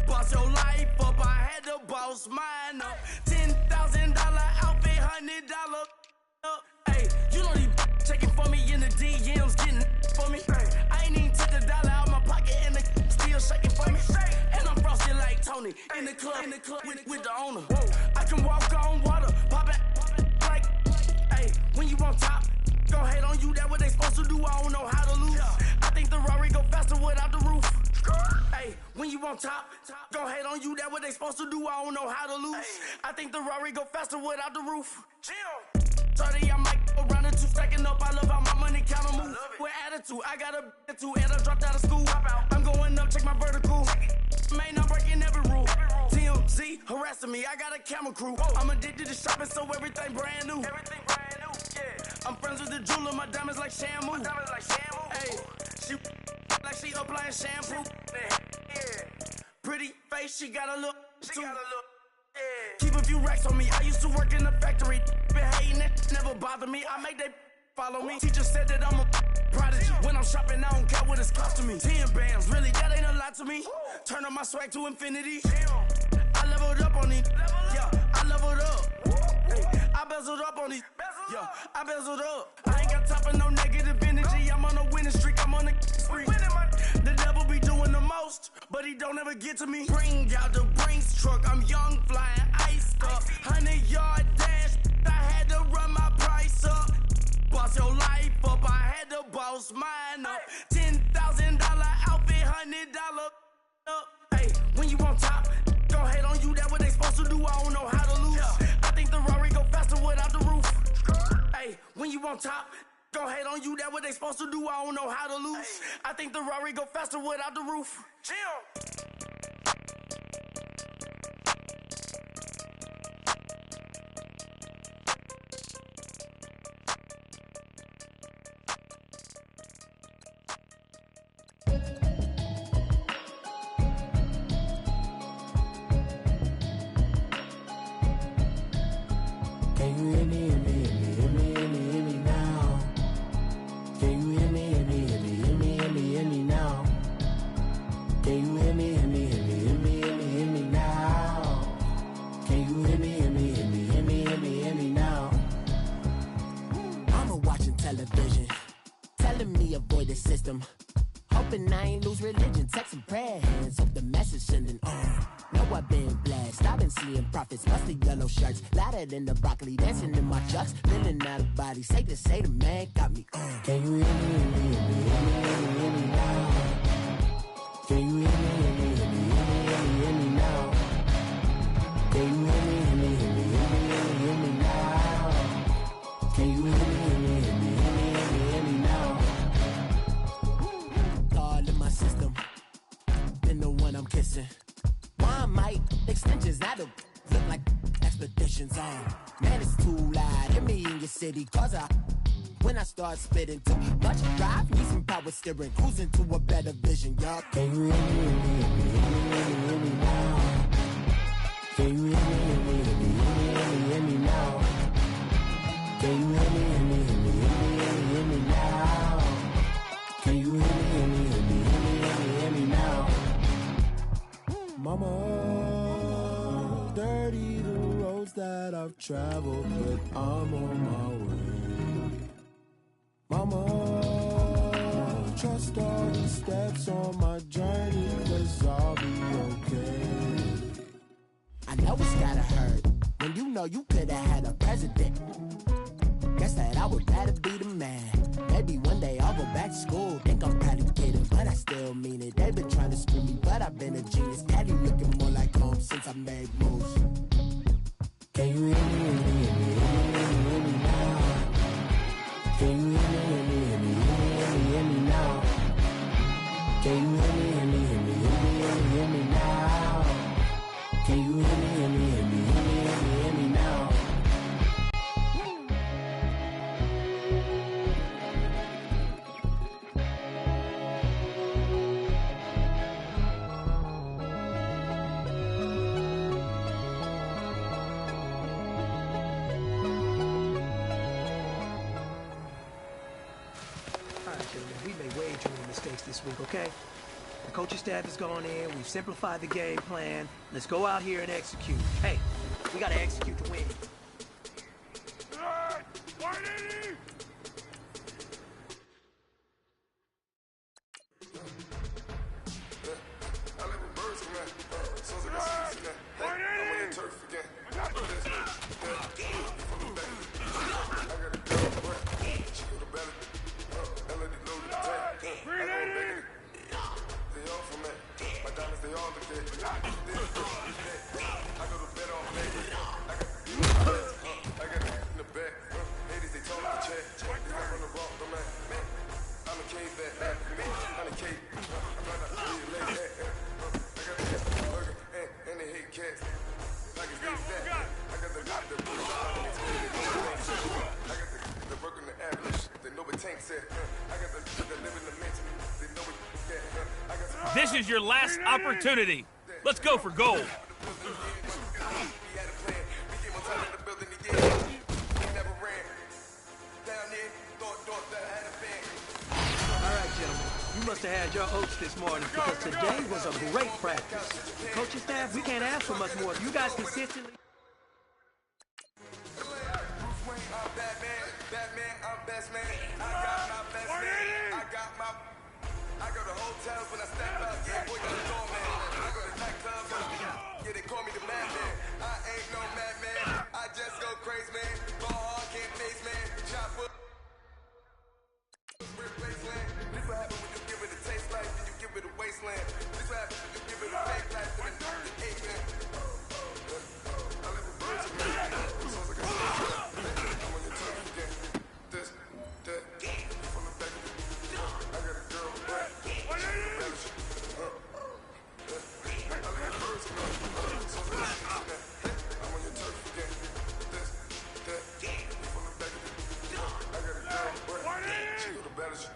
Boss your life up, I had to boss mine up. $10,000 outfit, $100 up. Hey, you know these checking for me in the DMs, getting for me. I ain't even took the dollar out my pocket and the still shaking for me. And I'm frosted like Tony in the club with the owner. I can walk on water, pop it like. When you on top, gon' hate on you, that what they supposed to do, I don't know how to lose. I think the Rari go faster without the roof. Hey, when you on top, gon' hate on you, that what they supposed to do, I don't know how to lose. I think the Rari go faster without the roof. 30, I might go around the 2, stacking up, I love how my money counter move. With attitude, I got a attitude, and I dropped out of school. I'm going up, check my vertical. Man, I'm breaking every rule. TMZ harassing me, I got a camera crew. I'm addicted to shopping, so everything brand new. I'm friends with the jeweler, my diamonds like Shamu. Hey, she like she applying shampoo. Pretty face, she got a look. Keep a few racks on me. I used to work in the factory. Been hating it, never bother me. I make they follow me. Teacher said that I'm a prodigy. When I'm shopping, I don't care what it's cost to me. 10 bands, really, that ain't a lot to me. Turn up my swag to infinity. I leveled up on it. Yeah, I leveled up. Hey, I bezeled up on these. Yeah, I bezeled up. I ain't got time for no negative energy. I'm on a winning streak. I'm on a spree. The devil be doing the most, but he don't ever get to me. Bring out the Brinks truck. I'm young, flying, iced up. 100-yard dash. I had to run my price up. Boss your life up. I had to boss mine up. $10,000 outfit, $100 up. Hey, when you on top, don't hate on you. That's what they supposed to do. I don't know how to lose. I think the Rari go faster without the roof. Hey, when you on top, don't hate on you. That's what they supposed to do. I don't know how to lose. I think the Rari go faster without the roof. Chill. Can you hear me, hear me, hear me, hear me, hear me, hear me now? Can you hear me, hear me, hear me, hear me, hear me, hear me now? Can you hear me, hear me, hear me, hear me, hear me, hear me now? Can you hear me, hear me, hear me, hear me, hear me, hear me now? Mama watching television, telling me avoid the system. Hoping I ain't lose religion, texting prayer hands, hope the message sending on. Know I've been blessed, I've been seeing prophets, mostly yellow shirts, louder than the broccoli, dancing in my chucks, feeling out of body, say the man got me on. Can you hear me, hear me, hear me, hear me, hear me, hear me now? Can you hear me, hear me, hear me, hear me, hear me, hear me now? Can you hear me, hear me, hear me, hear me, hear me, hear me now? Can you hear me, hear me, hear me, hear me, hear me, hear me now? God in my system, been the one I'm kissing. Why might extensions that'll look like expeditions on? Man, it's too loud. Hear me in your city, cause when I start spitting too much drive, need some power steering, cruising to a better vision, y'all. Can you hear me, hear me, hear me, hear me, hear me, hear me now? Can you hear me, hear me, hear me, hear me, hear me, hear me now? Can you hear me, hear me, hear me, hear me, hear me, hear me now? Can you hear me, hear me, hear me, hear me, hear me, hear me now? Mama, 30 the roads that I've traveled, but I'm on my way. Mama, trust all the steps on my journey, cause I'll be okay. I know it's gotta hurt when you know you could've had a president. Guess that I would rather be the man. Maybe one day I'll go back to school. Think I'm probably kidding, but I still mean it. They've been trying to screw me, but I've been a genius. Daddy looking more like home since I made moves. Can you hear me, hear me, hear me, hear me, hear me now? Can you hear me, hear me, hear me, hear me, hear me, hear me now? Can you hear me, hear me, hear me, hear me, hear me, hear me now? Can you hear me, hear me, hear me, hear me, hear me, hear me now? We made way too many mistakes this week, okay? The coaching staff has gone in, we've simplified the game plan. Let's go out here and execute. Hey, we gotta execute to win. This is your last opportunity. Let's go for gold. You must have had your oats this morning because today was a great practice. The coaching staff, we can't ask for much more. You guys consistently... hotels when I step out. Yeah, boy, got a doorman. I go to nightclubs. Yeah, they call me the madman. I ain't no madman. I just go crazy, man. Ball hard, can't face, man. Chop up. Wasteland. This what happen when you give it a taste like, then you give it a wasteland. This what happen when you give it a fake life, then it's the eight man. I live with birds and men. Sounds like I said, I'm on your turf again. This, that, from the back of the I got a girl, but she the best. I live with birds and men. Sounds like I said, I'm on your turf again. This, that, from the back of the I got a girl, but she the best.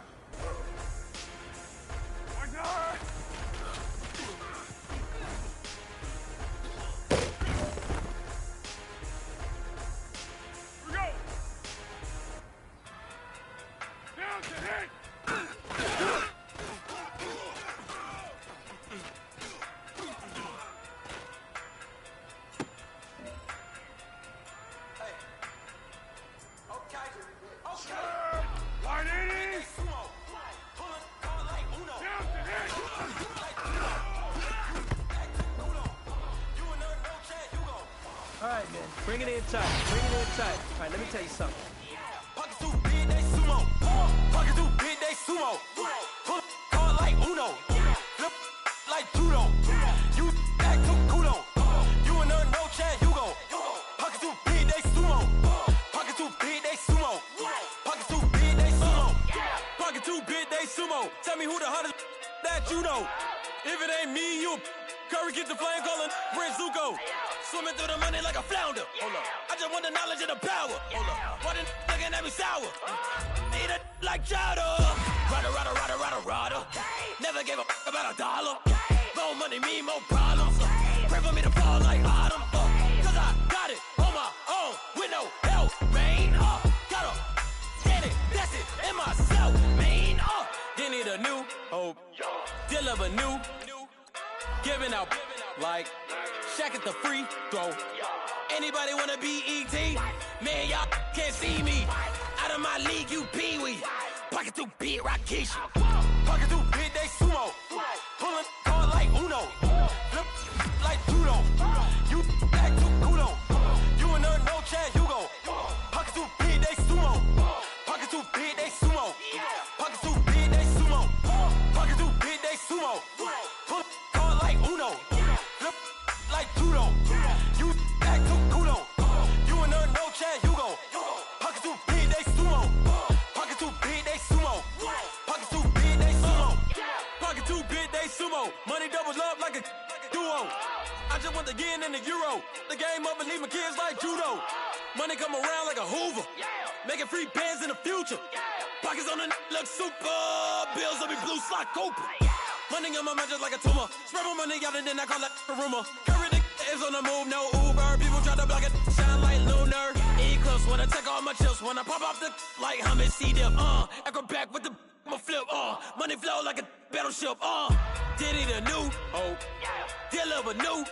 All right, man. Bring it in tight. Bring it in tight. All right, let me tell you something. Pockets too big, they sumo. Pockets too big, they sumo. Pull card like Uno. Flip like judo. You act too kudo. You and her no Chad Hugo. Pockets too big, they sumo. Pockets too big, they sumo. Pockets too big, they sumo. Pockets too big, they sumo. Tell me who the hottest that you know. If it ain't me, you Curry get the flame calling Prince Zuko. Swimming through the money like a flounder. Hold up. I just want the knowledge and the power. Hold up. Why the looking at me sour? Eat it like chowder. Rada. Never gave a about a dollar. More money mean more problems. Pray for me to fall like autumn. Cause I got it on my own with no help, man. Gotta get it, that's it, in myself, man. They need a new hope. Deal of a new. Giving out like Shaq at the free throw. Anybody wanna be E.T.? Man, y'all can't see me. Out of my league, you pee-wee. Pocket too big, Rakishi. Pocket too big, they sumo. Pulling card like Uno. Flip like judo. You act too kudo. You and her no Chad Hugo. Pocket too big, they sumo. Pocket too big, they sumo. Pocket too big, they sumo. Pocket too big, they sumo. Pull card like Uno. Flip like judo. You act too kudo. You and her no Chad Hugo. Pocket too big, they sumo. Pocket too big, they sumo. Pocket too big, they sumo. Pocket too big, they sumo. Money doubles up like a duo. I just want the yen and the euro. The game up and leave my kids like judo. Money come around like a Hoover. Making free bands in the future. Pockets on the look super. Bills will be blue slot Cooper. Money on my mind just like a tumor. Spread my money out and then I call it a rumor. Curry the is on the move, no Uber. People try to block it, shine like lunar. Eclipse when I take all my chips. When I pop off the like hummus, see them. Acrobat with the I'ma flip. Money flow like a battleship. Diddy the new hope. Deliver new.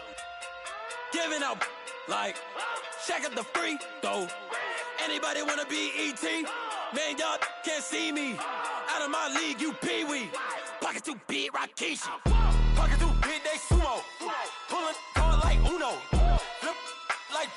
Giving out like Shaq at the free throw. Anybody wanna be E.T.? Man, y'all can't see me. Out of my league, you pee-wee. Pocket too big, Rakishi. Pocket too big, they sumo. Pulling card like Uno. Flip like